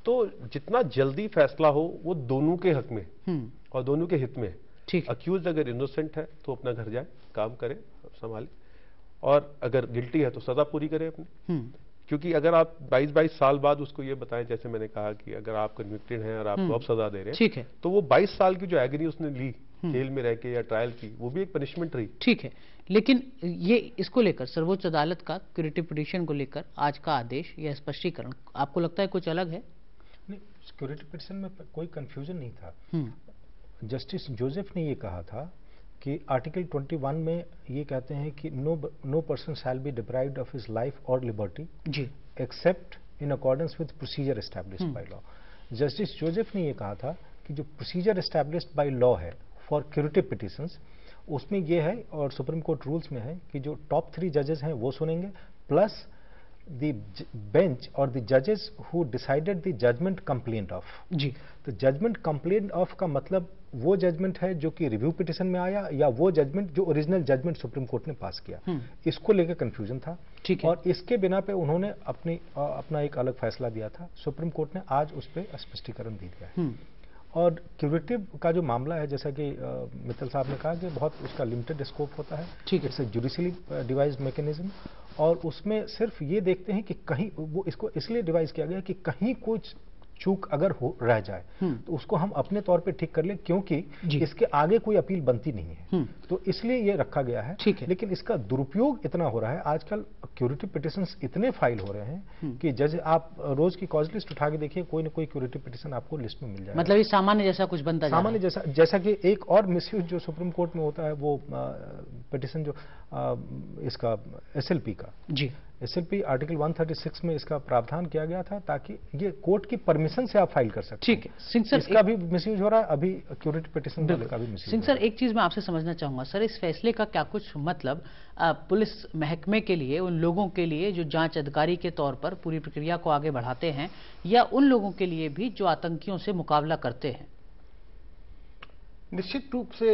तो जितना जल्दी फैसला हो वो दोनों के हक में और दोनों के हित में।
ठीक।
अक्यूज अगर इनोसेंट है तो अपना घर जाए, काम करे, संभाले, और अगर गिल्टी है तो सजा पूरी करे अपनी। क्योंकि अगर आप 22 साल बाद उसको ये बताएं, जैसे मैंने कहा कि अगर आप कन्विक्टेड हैं और आपको अब सजा दे रहे हैं,
ठीक है,
तो वो 22 साल की जो एग्री उसने ली जेल में रह के या ट्रायल की, वो भी एक पनिशमेंट रही।
ठीक है, लेकिन ये इसको लेकर सर्वोच्च अदालत का क्यूरेटिव पिटीशन को लेकर आज का आदेश या स्पष्टीकरण आपको लगता है कुछ अलग है?
नहीं, क्यूरेटिव पिटीशन में कोई कंफ्यूजन नहीं था। जस्टिस जोसेफ ने ये कहा था कि आर्टिकल 21 में ये कहते हैं कि no person shall be deprived of his life और लिबर्टी
जी
except in accordance with procedure established by law. Justice Joseph ने ये कहा था कि जो प्रोसीजर एस्टैब्लिश्ड बाय लॉ है फॉर क्यूरेटिव पिटीशंस, उसमें ये है, और सुप्रीम कोर्ट रूल्स में है, कि जो टॉप 3 जजेस हैं वो सुनेंगे, plus the bench or the judges who decided the judgment complaint of।
जी,
तो जजमेंट कंप्लेंट ऑफ का मतलब वो जजमेंट है जो कि रिव्यू पिटीशन में आया, या वो जजमेंट जो ओरिजिनल जजमेंट सुप्रीम कोर्ट ने पास किया। इसको लेकर कंफ्यूजन था।
ठीक है।
और इसके बिना पे उन्होंने अपना एक अलग फैसला दिया था। सुप्रीम कोर्ट ने आज उस पर स्पष्टीकरण दे दिया है। और क्यूरेटिव का जो मामला है, जैसा कि मित्तल साहब ने कहा कि बहुत उसका लिमिटेड स्कोप होता है।
ठीक है।
It's a judicially devised mechanism, और उसमें सिर्फ ये देखते हैं कि कहीं वो इसको इसलिए डिवाइस किया गया कि कहीं कुछ चूक अगर हो रह जाए तो उसको हम अपने तौर पे ठीक कर लें, क्योंकि इसके आगे कोई अपील बनती नहीं है। तो इसलिए ये रखा गया है।
ठीक है।
लेकिन इसका दुरुपयोग इतना हो रहा है आजकल, क्यूरेटिव पिटीशंस इतने फाइल हो रहे हैं कि जज आप रोज की कॉज लिस्ट उठा के देखिए, कोई ना कोई क्यूरेटिव पिटीशन आपको लिस्ट में मिल जाएगा।
मतलब ये सामान्य जैसा कुछ बनता जा रहा है।
सामान्य जैसा कि एक और मिसयूज जो सुप्रीम कोर्ट में होता है, वो पिटीशन जो इसका SLP का,
जी
SLP आर्टिकल 136 में इसका प्रावधान किया गया था ताकि ये कोर्ट की परमिशन से आप फाइल कर सकते।
ठीक है सिंह सर,
इसका भी मिसयूज हो रहा है, अभी क्यूरेटिव पिटीशन का भी मिसयूज।
सिंह सर, एक चीज मैं आपसे समझना चाहूंगा सर, इस फैसले का क्या कुछ मतलब पुलिस महकमे के लिए, उन लोगों के लिए जो जांच अधिकारी के तौर पर पूरी प्रक्रिया को आगे बढ़ाते हैं, या उन लोगों के लिए भी जो आतंकियों से मुकाबला करते हैं?
निश्चित रूप से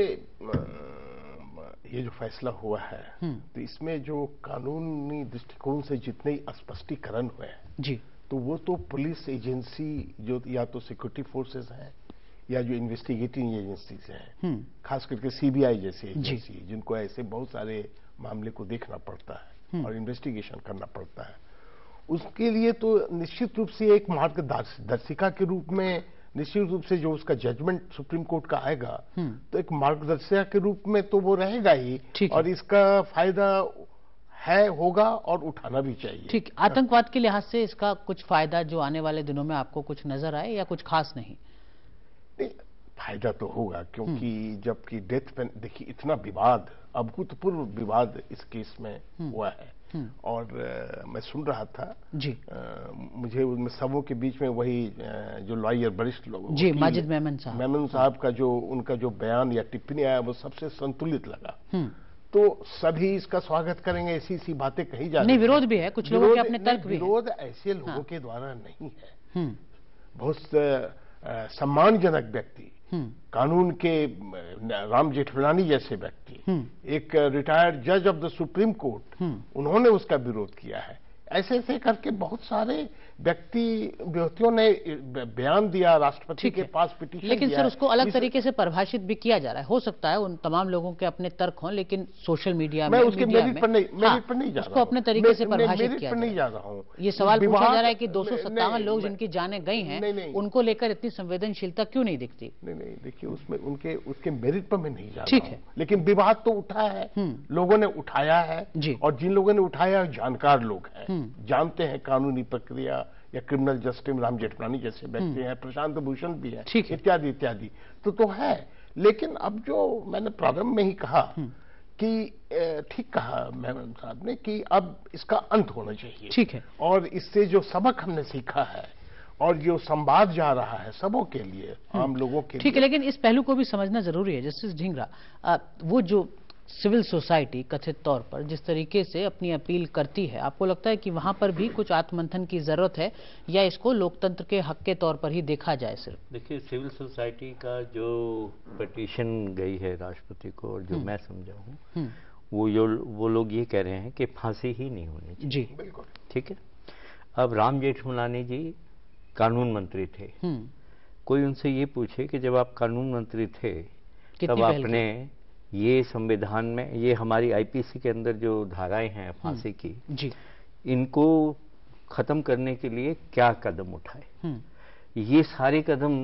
ये जो फैसला हुआ है, तो इसमें जो कानूनी दृष्टिकोण से जितने स्पष्टीकरण हुए हैं
जी,
तो वो तो पुलिस एजेंसी जो या तो सिक्योरिटी फोर्सेस हैं या जो इन्वेस्टिगेटिंग एजेंसीज हैं, खास करके CBI जैसी एजेंसी, जिनको ऐसे बहुत सारे मामले को देखना पड़ता है और इन्वेस्टिगेशन करना पड़ता है, उसके लिए तो निश्चित रूप से एक मार्गदर्शिका के रूप में, निश्चित रूप से जो उसका जजमेंट सुप्रीम कोर्ट का आएगा तो एक मार्गदर्शिका के रूप में तो वो रहेगा ही, और इसका फायदा है, होगा और उठाना भी चाहिए।
ठीक, आतंकवाद के लिहाज से इसका कुछ फायदा जो आने वाले दिनों में आपको कुछ नजर आए, या कुछ खास नहीं?
फायदा तो होगा, क्योंकि जबकि डेथ पेन, देखिए इतना विवाद, अभूतपूर्व विवाद इस केस में हुआ है, और मैं सुन रहा था
जी,
मुझे उनमें सबों के बीच में वही जो लॉयर वरिष्ठ लोग
जी, माजिद मेमन
साहब का जो उनका जो बयान या टिप्पणी आया वो सबसे संतुलित लगा। तो सभी इसका स्वागत करेंगे, ऐसी बातें कही जा रही
नहीं, विरोध भी है, कुछ लोगों के अपने तर्क भी है।
विरोध ऐसे लोगों के द्वारा नहीं है, बहुत सम्मानजनक व्यक्ति, कानून के राम जेठमलानी जैसे व्यक्ति, एक रिटायर्ड जज ऑफ द सुप्रीम कोर्ट, उन्होंने उसका विरोध किया है। ऐसे ऐसे करके बहुत सारे व्यक्तियों ने बयान दिया, राष्ट्रपति के पास पिटीशन
लेकिन
दिया।
सर उसको अलग तरीके से परिभाषित भी किया जा रहा है। हो सकता है उन तमाम लोगों के अपने तर्क हों, लेकिन सोशल मीडिया में,
उसके मेरिट पर नहीं जा रहा,
उसको अपने तरीके से परिभाषित किया
नहीं जा रहा हूँ।
ये सवाल पूछा जा रहा है कि 257 लोग जिनकी जानें गई हैं, उनको लेकर इतनी संवेदनशीलता क्यों नहीं दिखती?
नहीं, देखिए उसमें उसके मेरिट पर मैं नहीं जा रहा हूँ, लेकिन विवाद तो उठा है, लोगों ने उठाया है, और जिन लोगों ने उठाया जानकार लोग हैं, जानते हैं कानूनी प्रक्रिया या क्रिमिनल जस्टिस। राम जेठमलानी जैसे व्यक्ति हैं, प्रशांत भूषण भी है, इत्यादि इत्यादि तो है। लेकिन अब जो मैंने प्रारंभ में ही कहा कि ठीक कहा मेमन साहब ने कि अब इसका अंत होना चाहिए।
ठीक है।
और इससे जो सबक हमने सीखा है और जो संवाद जा रहा है सबों के लिए, आम लोगों के लिए,
ठीक है, लेकिन इस पहलू को भी समझना जरूरी है। जस्टिस ढींगरा, वो जो सिविल सोसाइटी कथित तौर पर जिस तरीके से अपनी अपील करती है, आपको लगता है कि वहां पर भी कुछ आत्ममंथन की जरूरत है, या इसको लोकतंत्र के हक के तौर पर ही देखा जाए सिर्फ?
देखिए, सिविल सोसाइटी का जो पिटीशन गई है राष्ट्रपति को, और जो मैं समझा हूँ, वो लोग ये कह रहे हैं कि फांसी ही नहीं होनी चाहिए।
जी
बिल्कुल
ठीक है। अब राम जेठमलानी जी कानून मंत्री थे, कोई उनसे ये पूछे कि जब आप कानून मंत्री थे तब आपने ये संविधान में, ये हमारी आईपीसी के अंदर जो धाराएं हैं फांसी की, इनको खत्म करने के लिए क्या कदम उठाए? ये सारे कदम,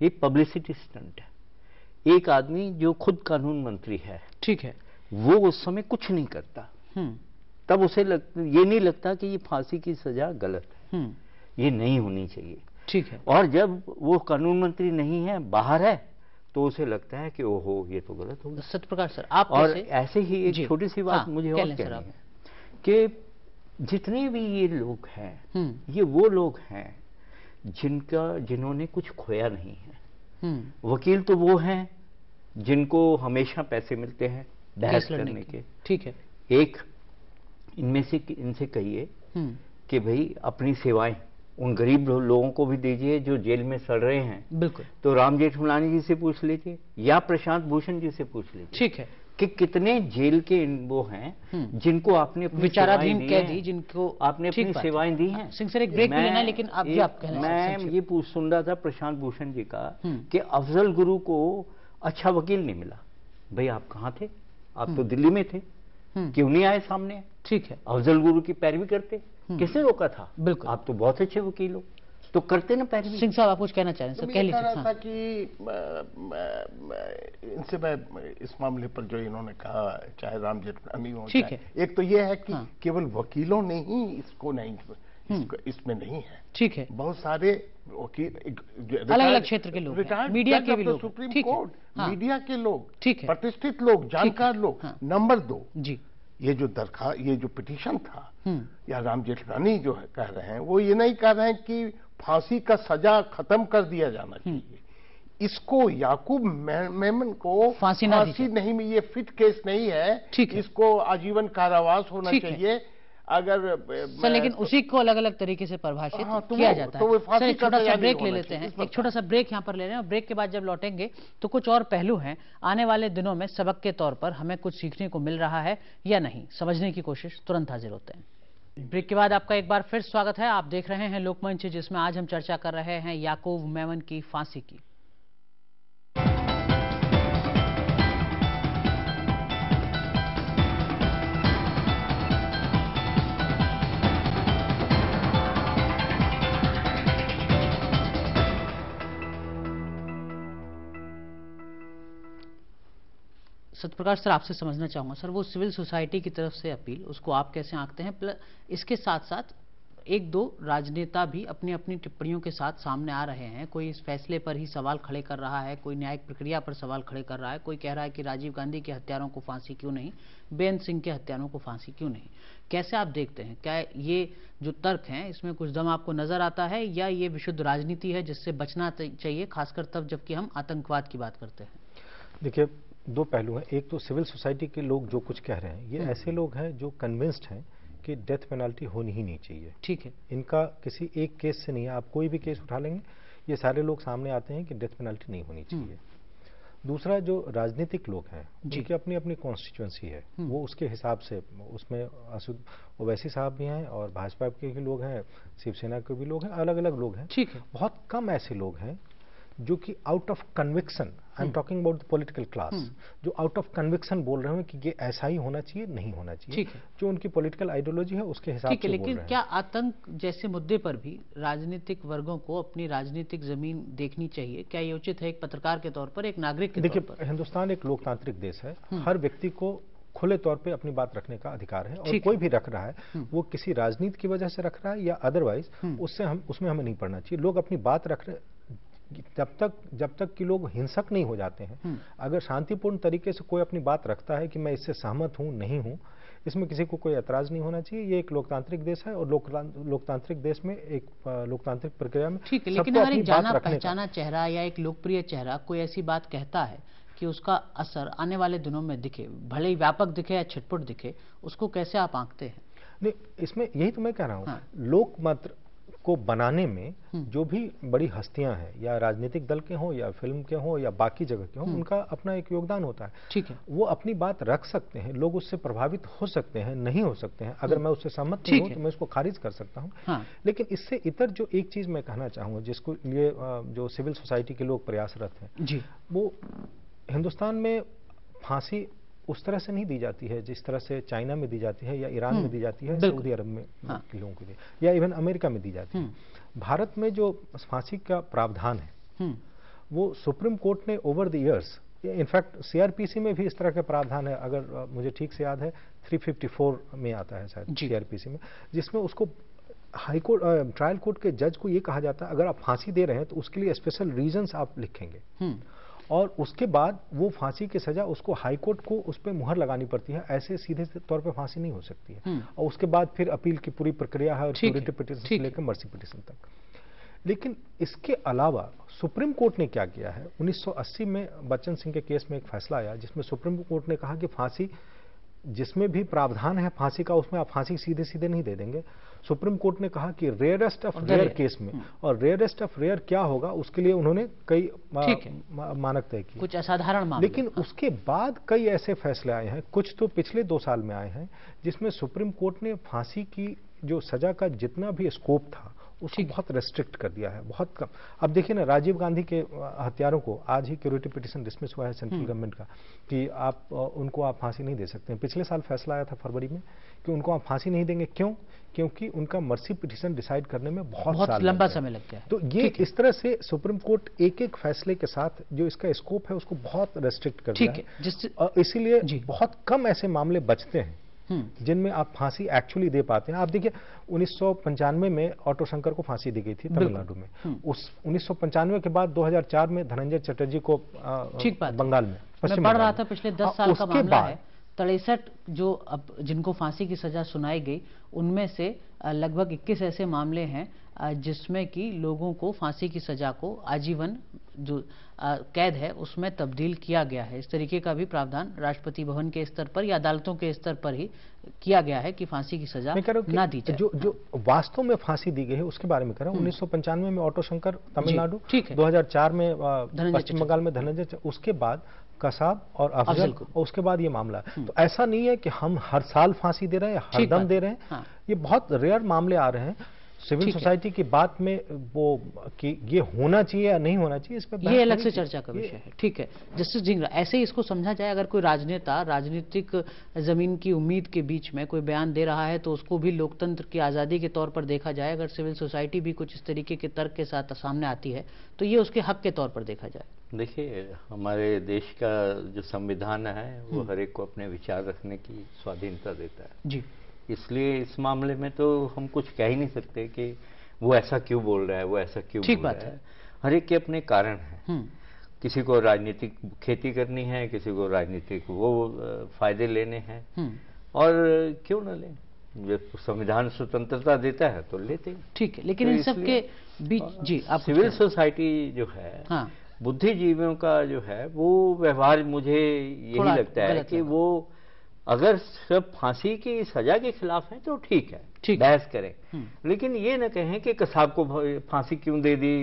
ये पब्लिसिटी स्टंट है। एक आदमी जो खुद कानून मंत्री है,
ठीक है,
वो उस समय कुछ नहीं करता, तब उसे ये नहीं लगता कि ये फांसी की सजा गलत है, ये नहीं होनी चाहिए।
ठीक है।
और जब वो कानून मंत्री नहीं है, बाहर है, तो उसे लगता है कि ओहो ये तो गलत होगा।
सत्यप्रकाश सर, आप
और ऐसे ही एक छोटी सी बात मुझे और कहनी है कि जितने भी ये लोग हैं, ये वो लोग हैं जिन्होंने कुछ खोया नहीं है। वकील तो वो हैं जिनको हमेशा पैसे मिलते हैं बहस करने के।
ठीक है।
एक इनमें से इनसे कहिए कि भाई अपनी सेवाएं उन गरीब लोगों को भी दीजिए जो जेल में सड़ रहे हैं।
बिल्कुल।
तो राम जेठमलानी जी से पूछ लीजिए या प्रशांत भूषण जी से पूछ लीजिए।
ठीक है।
कि कितने जेल के वो हैं जिनको आपने अपनी
विचाराधीन कैदी, जिनको
आपने अपनी सेवाएं दी हैं।
सिंह सर, एक ब्रेक लेना है, लेकिन आप कहना।
मैं ये सुन रहा था प्रशांत भूषण जी का कि अफजल गुरु को अच्छा वकील नहीं मिला। भाई आप कहाँ थे? आप तो दिल्ली में थे, क्यों नहीं आए सामने?
ठीक है।
अफजल गुरु की पैरवी करते, किसने रोका था?
बिल्कुल।
आप तो बहुत अच्छे वकील हो, तो करते ना पैरवी।
सिंह साहब, आप कुछ कहना चाह रहे हैं? सर कह लीजिए।
कह रहा था कि इनसे मैं इस मामले पर जो इन्होंने कहा, चाहे राम जेठमलानी हो,
ठीक है,
एक तो ये है कि केवल वकीलों ने ही इसको नहीं, इसमें नहीं है।
ठीक है।
बहुत सारे वकील,
अलग अलग क्षेत्र के लोग, मीडिया के भी लोग,
सुप्रीम कोर्ट, मीडिया के लोग,
ठीक है,
प्रतिष्ठित लोग, जानकार लोग। नंबर 2,
जी,
ये जो पिटीशन था, या राम जेठमलानी जो कह रहे हैं, वो ये नहीं कह रहे हैं कि फांसी का सजा खत्म कर दिया जाना चाहिए। इसको याकूब मेमन को फांसी नहीं, ये फिट केस नहीं है, इसको आजीवन कारावास होना चाहिए। अगर
सर, लेकिन उसी को अलग अलग तरीके से परिभाषित किया जाता है। सर, एक छोटा सा ब्रेक ले लेते हैं, एक छोटा सा ब्रेक यहाँ पर ले रहे हैं, और ब्रेक के बाद जब लौटेंगे तो कुछ और पहलू हैं आने वाले दिनों में सबक के तौर पर हमें कुछ सीखने को मिल रहा है या नहीं, समझने की कोशिश तुरंत हाजिर होते हैं। ब्रेक के बाद आपका एक बार फिर स्वागत है। आप देख रहे हैं लोकमंच, जिसमें आज हम चर्चा कर रहे हैं याकूब मेमन की फांसी की। सत्यप्रकाश सर, आपसे समझना चाहूंगा सर, वो सिविल सोसाइटी की तरफ से अपील, उसको आप कैसे आंकते हैं? प्लस इसके साथ साथ एक दो राजनेता भी अपनी अपनी टिप्पणियों के साथ सामने आ रहे हैं। कोई इस फैसले पर ही सवाल खड़े कर रहा है, कोई न्यायिक प्रक्रिया पर सवाल खड़े कर रहा है, कोई कह रहा है कि राजीव गांधी के हत्यारों को फांसी क्यों नहीं, बेअंत सिंह के हत्यारों को फांसी क्यों नहीं? कैसे आप देखते हैं? क्या ये जो तर्क हैं इसमें कुछ दम आपको नजर आता है, या ये विशुद्ध राजनीति है जिससे बचना चाहिए, खासकर तब जबकि हम आतंकवाद की बात करते हैं?
देखिए, दो पहलू हैं। एक तो सिविल सोसाइटी के लोग जो कुछ कह रहे हैं, ये ऐसे लोग हैं जो कन्विंस्ड हैं कि डेथ पेनल्टी होनी ही नहीं चाहिए।
ठीक है।
इनका किसी एक केस से नहीं है, आप कोई भी केस उठा लेंगे, ये सारे लोग सामने आते हैं कि डेथ पेनल्टी नहीं होनी चाहिए। दूसरा जो राजनीतिक लोग हैं उनकी अपनी अपनी कॉन्स्टिट्यूएंसी है, वो उसके हिसाब से उसमें ओवैसी साहब भी हैं और भाजपा के भी लोग हैं, शिवसेना के भी लोग हैं, अलग अलग लोग हैं।
ठीक है।
बहुत कम ऐसे लोग हैं जो कि out of conviction, I am talking about the political class, जो आउट ऑफ कन्विक्शन बोल रहे हैं कि ये ऐसा ही होना चाहिए, नहीं होना चाहिए।
ठीक है।
जो उनकी पॉलिटिकल आइडियोलॉजी है उसके हिसाब से बोल रहे हैं।
लेकिन क्या आतंक जैसे मुद्दे पर भी राजनीतिक वर्गों को अपनी राजनीतिक जमीन देखनी चाहिए? क्या ये उचित है एक पत्रकार के तौर पर, एक नागरिक के तौर पर?
देखिए, हिंदुस्तान एक लोकतांत्रिक देश है, हर व्यक्ति को खुले तौर पे अपनी बात रखने का अधिकार है, और कोई भी रख रहा है वो किसी राजनीति की वजह से रख रहा है या अदरवाइज, उसमें हमें नहीं पड़ना चाहिए। लोग अपनी बात रख रहे जब तक कि लोग हिंसक नहीं हो जाते हैं। अगर शांतिपूर्ण तरीके से कोई अपनी बात रखता है कि मैं इससे सहमत हूं, नहीं हूं, इसमें किसी को कोई ऐतराज नहीं होना चाहिए। ये एक लोकतांत्रिक देश है और लोकतांत्रिक देश में एक लोकतांत्रिक प्रक्रिया में
ठीक है। लेकिन अगर एक जाना पहचाना चेहरा या एक लोकप्रिय चेहरा कोई ऐसी बात कहता है कि उसका असर आने वाले दिनों में दिखे, भले ही व्यापक दिखे या छिटपुट दिखे, उसको कैसे आप आंकते हैं?
नहीं, इसमें यही तो मैं कह रहा हूँ, लोकमत को बनाने में जो भी बड़ी हस्तियां हैं, या राजनीतिक दल के हों या फिल्म के हों या बाकी जगह के हों, उनका अपना एक योगदान होता है।
ठीक है।
वो अपनी बात रख सकते हैं, लोग उससे प्रभावित हो सकते हैं, नहीं हो सकते हैं। अगर मैं उससे सहमत नहीं हूं तो मैं उसको खारिज कर सकता हूं। लेकिन इससे इतर जो एक चीज मैं कहना चाहूंगा, जिसको लिए जो सिविल सोसाइटी के लोग प्रयासरत हैं जी, वो हिंदुस्तान में फांसी उस तरह से नहीं दी जाती है जिस तरह से चाइना में दी जाती है या ईरान में दी जाती है, सऊदी अरब में के लोगों के लिए, या इवन अमेरिका में दी जाती है। भारत में जो फांसी का प्रावधान है वो सुप्रीम कोर्ट ने over the years, in fact CrPC में भी इस तरह का प्रावधान है, अगर मुझे ठीक से याद है 354 में आता है शायद सीआरपीसी में, जिसमें उसको हाईकोर्ट ट्रायल कोर्ट के जज को ये कहा जाता है अगर आप फांसी दे रहे हैं तो उसके लिए स्पेशल रीजंस आप लिखेंगे, और उसके बाद वो फांसी की सजा उसको हाई कोर्ट को उस पर मुहर लगानी पड़ती है, ऐसे सीधे तौर पे फांसी नहीं हो सकती है। और उसके बाद फिर अपील की पूरी प्रक्रिया है, और क्यूरेटिव पिटीशन से लेकर मर्सी पिटीशन तक। लेकिन इसके अलावा सुप्रीम कोर्ट ने क्या किया है, 1980 में बच्चन सिंह के केस में एक फैसला आया जिसमें सुप्रीम कोर्ट ने कहा कि फांसी जिसमें भी प्रावधान है फांसी का, उसमें आप फांसी सीधे सीधे नहीं दे देंगे। सुप्रीम कोर्ट ने कहा कि रेयरेस्ट ऑफ रेयर केस में, और रेयरेस्ट ऑफ रेयर क्या होगा उसके लिए उन्होंने कई मानक तय किए,
कुछ असाधारण मामले।
लेकिन उसके बाद कई ऐसे फैसले आए हैं, कुछ तो पिछले 2 साल में आए हैं, जिसमें सुप्रीम कोर्ट ने फांसी की जो सजा का जितना भी स्कोप था उसको बहुत रेस्ट्रिक्ट कर दिया है, बहुत कम। अब देखिए ना, राजीव गांधी के हत्यारों को आज ही क्यूरेटिव पिटीशन डिसमिस हुआ है सेंट्रल गवर्नमेंट का कि आप उनको आप फांसी नहीं दे सकते हैं। पिछले साल फैसला आया था फरवरी में कि उनको आप फांसी नहीं देंगे। क्यों? क्योंकि उनका मर्सी पिटीशन डिसाइड करने में बहुत
लंबा समय लगता है।
तो ये इस तरह से सुप्रीम कोर्ट एक एक फैसले के साथ जो इसका स्कोप है उसको बहुत रेस्ट्रिक्ट कर दिया है, और इसीलिए बहुत कम ऐसे मामले बचते हैं जिनमें आप फांसी एक्चुअली दे पाते हैं। आप देखिए 1995 में ऑटो शंकर को फांसी दी गई थी तमिलनाडु में, उस 1995 के बाद 2004 में धनंजय चटर्जी को बंगाल में,
मैं पढ़ रहा था पिछले 10 साल का मामला है, 63 जो अब जिनको फांसी की सजा सुनाई गई उनमें से लगभग 21 ऐसे मामले हैं जिसमें कि लोगों को फांसी की सजा को आजीवन जो कैद है उसमें तब्दील किया गया है। इस तरीके का भी प्रावधान राष्ट्रपति भवन के स्तर पर या अदालतों के स्तर पर ही किया गया है कि फांसी की सजा ना दी जाए।
जो वास्तव में फांसी दी गई है उसके बारे में कह रहा हूं। 1995 में ऑटो शंकर तमिलनाडु, 2004 में पश्चिम बंगाल में धनंजय, उसके बाद कसाब और अफजल, और उसके बाद ये मामला है। तो ऐसा नहीं है कि हम हर साल फांसी दे रहे हैं, हर दम दे रहे हैं, ये बहुत रेयर मामले आ रहे हैं। सिविल सोसाइटी की बात में वो कि ये होना चाहिए या नहीं होना चाहिए, इस पर
ये अलग से चर्चा का विषय है। ठीक है जस्टिस जिंगरा, ऐसे ही इसको समझा जाए, अगर कोई राजनेता राजनीतिक जमीन की उम्मीद के बीच में कोई बयान दे रहा है तो उसको भी लोकतंत्र की आज़ादी के तौर पर देखा जाए। अगर सिविल सोसाइटी भी कुछ इस तरीके के तर्क के साथ सामने आती है तो ये उसके हक के तौर पर देखा जाए।
देखिए, हमारे देश का जो संविधान है वो हर एक को अपने विचार रखने की स्वाधीनता देता है जी, इसलिए इस मामले में तो हम कुछ कह ही नहीं सकते कि वो ऐसा क्यों बोल रहा है, वो ऐसा क्यों बोल रहा है। हर एक के अपने कारण हैं। किसी को राजनीतिक खेती करनी है, किसी को राजनीतिक वो फायदे लेने हैं, और क्यों ना लें, जब संविधान स्वतंत्रता देता है तो लेते हैं।
ठीक है, लेकिन इन सब के बीच जी आप
सिविल सोसाइटी जो है, बुद्धिजीवियों का जो है वो व्यवहार मुझे यही लगता है कि वो अगर सब फांसी की सजा के खिलाफ है तो ठीक है, बहस करें, लेकिन ये न कहें कि कसाब को फांसी क्यों दे दी,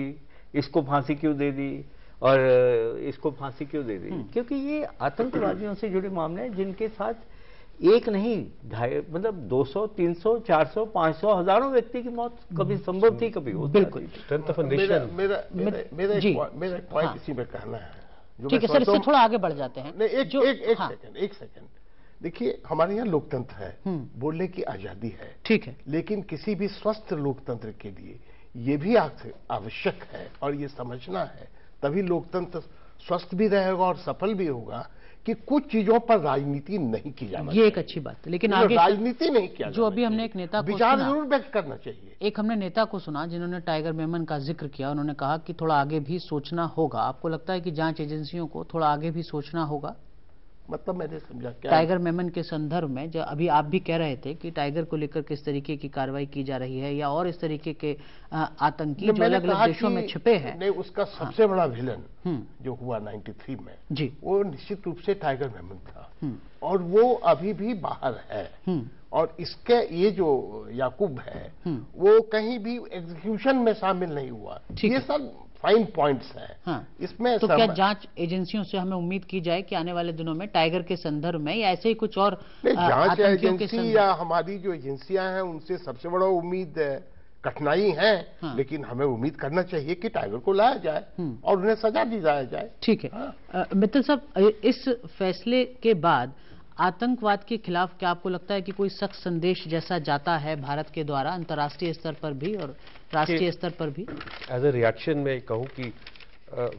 इसको फांसी क्यों दे दी, और इसको फांसी क्यों दे दी? क्योंकि ये आतंकवादियों से जुड़े मामले हैं जिनके साथ एक नहीं, मतलब 200, 300, 400, 500, हजारों व्यक्ति की मौत कभी संभव थी, कभी हो।
बिल्कुल।
मेरा एक पॉइंट इसी में कहना है।
ठीक है सर, इससे थोड़ा आगे बढ़ जाते हैं।
एक सेकंड। देखिए, हमारे यहाँ लोकतंत्र है, बोलने की आजादी है,
ठीक है,
लेकिन किसी भी स्वस्थ लोकतंत्र के लिए ये भी आवश्यक है और ये समझना है, तभी लोकतंत्र स्वस्थ भी रहेगा और सफल भी होगा कि कुछ चीजों पर राजनीति नहीं की जाना चाहिए।
ये एक अच्छी बात है, लेकिन आगे
राजनीति नहीं किया
जो अभी हमने एक नेता को
विचार जरूर व्यक्त करना चाहिए।
एक हमने नेता को सुना जिन्होंने टाइगर मेमन का जिक्र किया, उन्होंने कहा कि थोड़ा आगे भी सोचना होगा। आपको लगता है कि जांच एजेंसियों को थोड़ा आगे भी सोचना होगा?
मतलब मैंने समझा क्या?
टाइगर मेमन के संदर्भ में जो अभी आप भी कह रहे थे कि टाइगर को लेकर किस तरीके की कार्रवाई की जा रही है, या और इस तरीके के आतंकी जो अलग अलग देशों में छिपे हैं।
नहीं, उसका सबसे बड़ा विलन जो हुआ 93 में
जी,
वो निश्चित रूप से टाइगर मेमन था और वो अभी भी बाहर है। और इसके ये जो याकूब है वो कहीं भी एग्जीक्यूशन में शामिल नहीं हुआ। ये सब फाइन पॉइंट्स हैं।
हाँ।
इसमें
तो क्या जांच एजेंसियों से हमें उम्मीद की जाए कि आने वाले दिनों में टाइगर के संदर्भ में या ऐसे ही कुछ और
जांच एजेंसी या हमारी जो एजेंसियां हैं उनसे सबसे बड़ा उम्मीद कठिनाई है। हाँ। लेकिन हमें उम्मीद करना चाहिए कि टाइगर को लाया जाए और उन्हें सजा दी जाए।
ठीक है। हाँ। मित्तल साहब, इस फैसले के बाद आतंकवाद के खिलाफ क्या आपको लगता है कि कोई सख्त संदेश जैसा जाता है भारत के द्वारा अंतर्राष्ट्रीय स्तर पर भी और राष्ट्रीय स्तर पर भी?
एज ए रिएक्शन मैं कहूं कि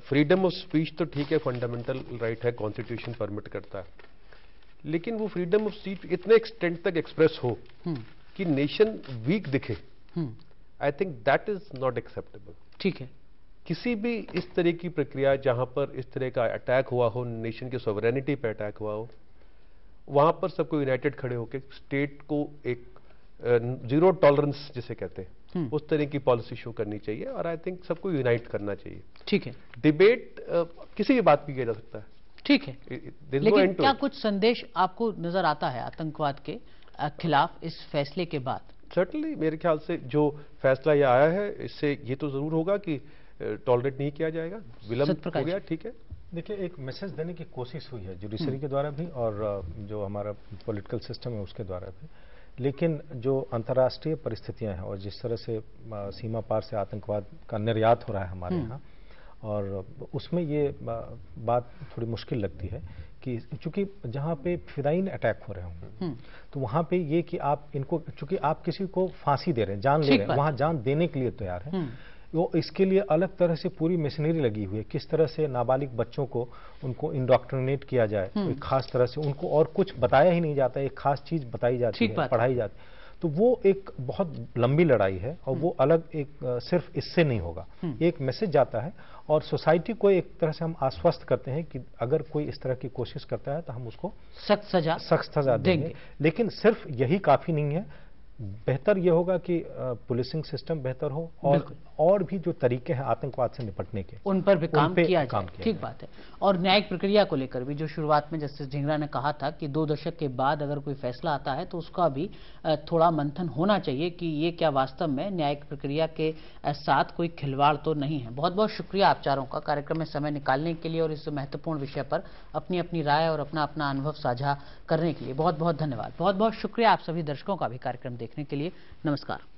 फ्रीडम ऑफ स्पीच तो ठीक है, फंडामेंटल राइट है, कॉन्स्टिट्यूशन परमिट करता है, लेकिन वो फ्रीडम ऑफ स्पीच इतने एक्सटेंट तक एक्सप्रेस हो कि नेशन वीक दिखे, I think that is not acceptable.
ठीक है।
किसी भी इस तरह की प्रक्रिया जहां पर इस तरह का अटैक हुआ हो, नेशन की सॉवरेनिटी पे अटैक हुआ हो, वहां पर सबको यूनाइटेड खड़े होकर स्टेट को एक जीरो टॉलरेंस जिसे कहते हैं उस तरह की पॉलिसी शो करनी चाहिए और आई थिंक सबको यूनाइट करना चाहिए।
ठीक है।
डिबेट किसी भी बात पे किया जा सकता है।
ठीक है, लेकिन क्या कुछ संदेश आपको नजर आता है आतंकवाद के खिलाफ इस फैसले के बाद?
सर्टनली मेरे ख्याल से जो फैसला ये आया है इससे ये तो जरूर होगा कि टॉलरेट नहीं किया जाएगा। विलंब हो गया, ठीक है।
देखिए, एक मैसेज देने की कोशिश हुई है जुडिशरी के द्वारा भी और जो हमारा पॉलिटिकल सिस्टम है उसके द्वारा भी, लेकिन जो अंतर्राष्ट्रीय परिस्थितियां हैं और जिस तरह से सीमा पार से आतंकवाद का निर्यात हो रहा है हमारे यहाँ, और उसमें ये बात थोड़ी मुश्किल लगती है कि चूंकि जहाँ पे फिदाइन अटैक हो रहे होंगे तो वहाँ पे ये कि आप इनको, चूंकि आप किसी को फांसी दे रहे हैं, जान ले रहे हैं, वहाँ जान देने के लिए तैयार है, वो इसके लिए अलग तरह से पूरी मशीनरी लगी हुई है। किस तरह से नाबालिग बच्चों को उनको इंडोक्ट्रिनेट किया जाए, एक खास तरह से उनको और कुछ बताया ही नहीं जाता, एक खास चीज बताई जाती है, पढ़ाई जाती है, तो वो एक बहुत लंबी लड़ाई है और वो अलग एक सिर्फ इससे नहीं होगा। एक मैसेज जाता है और सोसाइटी को एक तरह से हम आश्वस्त करते हैं कि अगर कोई इस तरह की कोशिश करता है तो हम उसको
सख्त सजा
देंगे। लेकिन सिर्फ यही काफी नहीं है, बेहतर यह होगा कि पुलिसिंग सिस्टम बेहतर हो और भी जो तरीके हैं आतंकवाद से निपटने के
उन पर भी काम किया जाए। ठीक बात है। और न्यायिक प्रक्रिया को लेकर भी जो शुरुआत में जस्टिस ढींगरा ने कहा था कि 2 दशक के बाद अगर कोई फैसला आता है तो उसका भी थोड़ा मंथन होना चाहिए कि ये क्या वास्तव में न्यायिक प्रक्रिया के साथ कोई खिलवाड़ तो नहीं है। बहुत बहुत शुक्रिया आप चारों का कार्यक्रम में समय निकालने के लिए और इस महत्वपूर्ण विषय पर अपनी अपनी राय और अपना अपना अनुभव साझा करने के लिए बहुत बहुत धन्यवाद। बहुत बहुत शुक्रिया आप सभी दर्शकों का भी कार्यक्रम देखने के लिए। नमस्कार।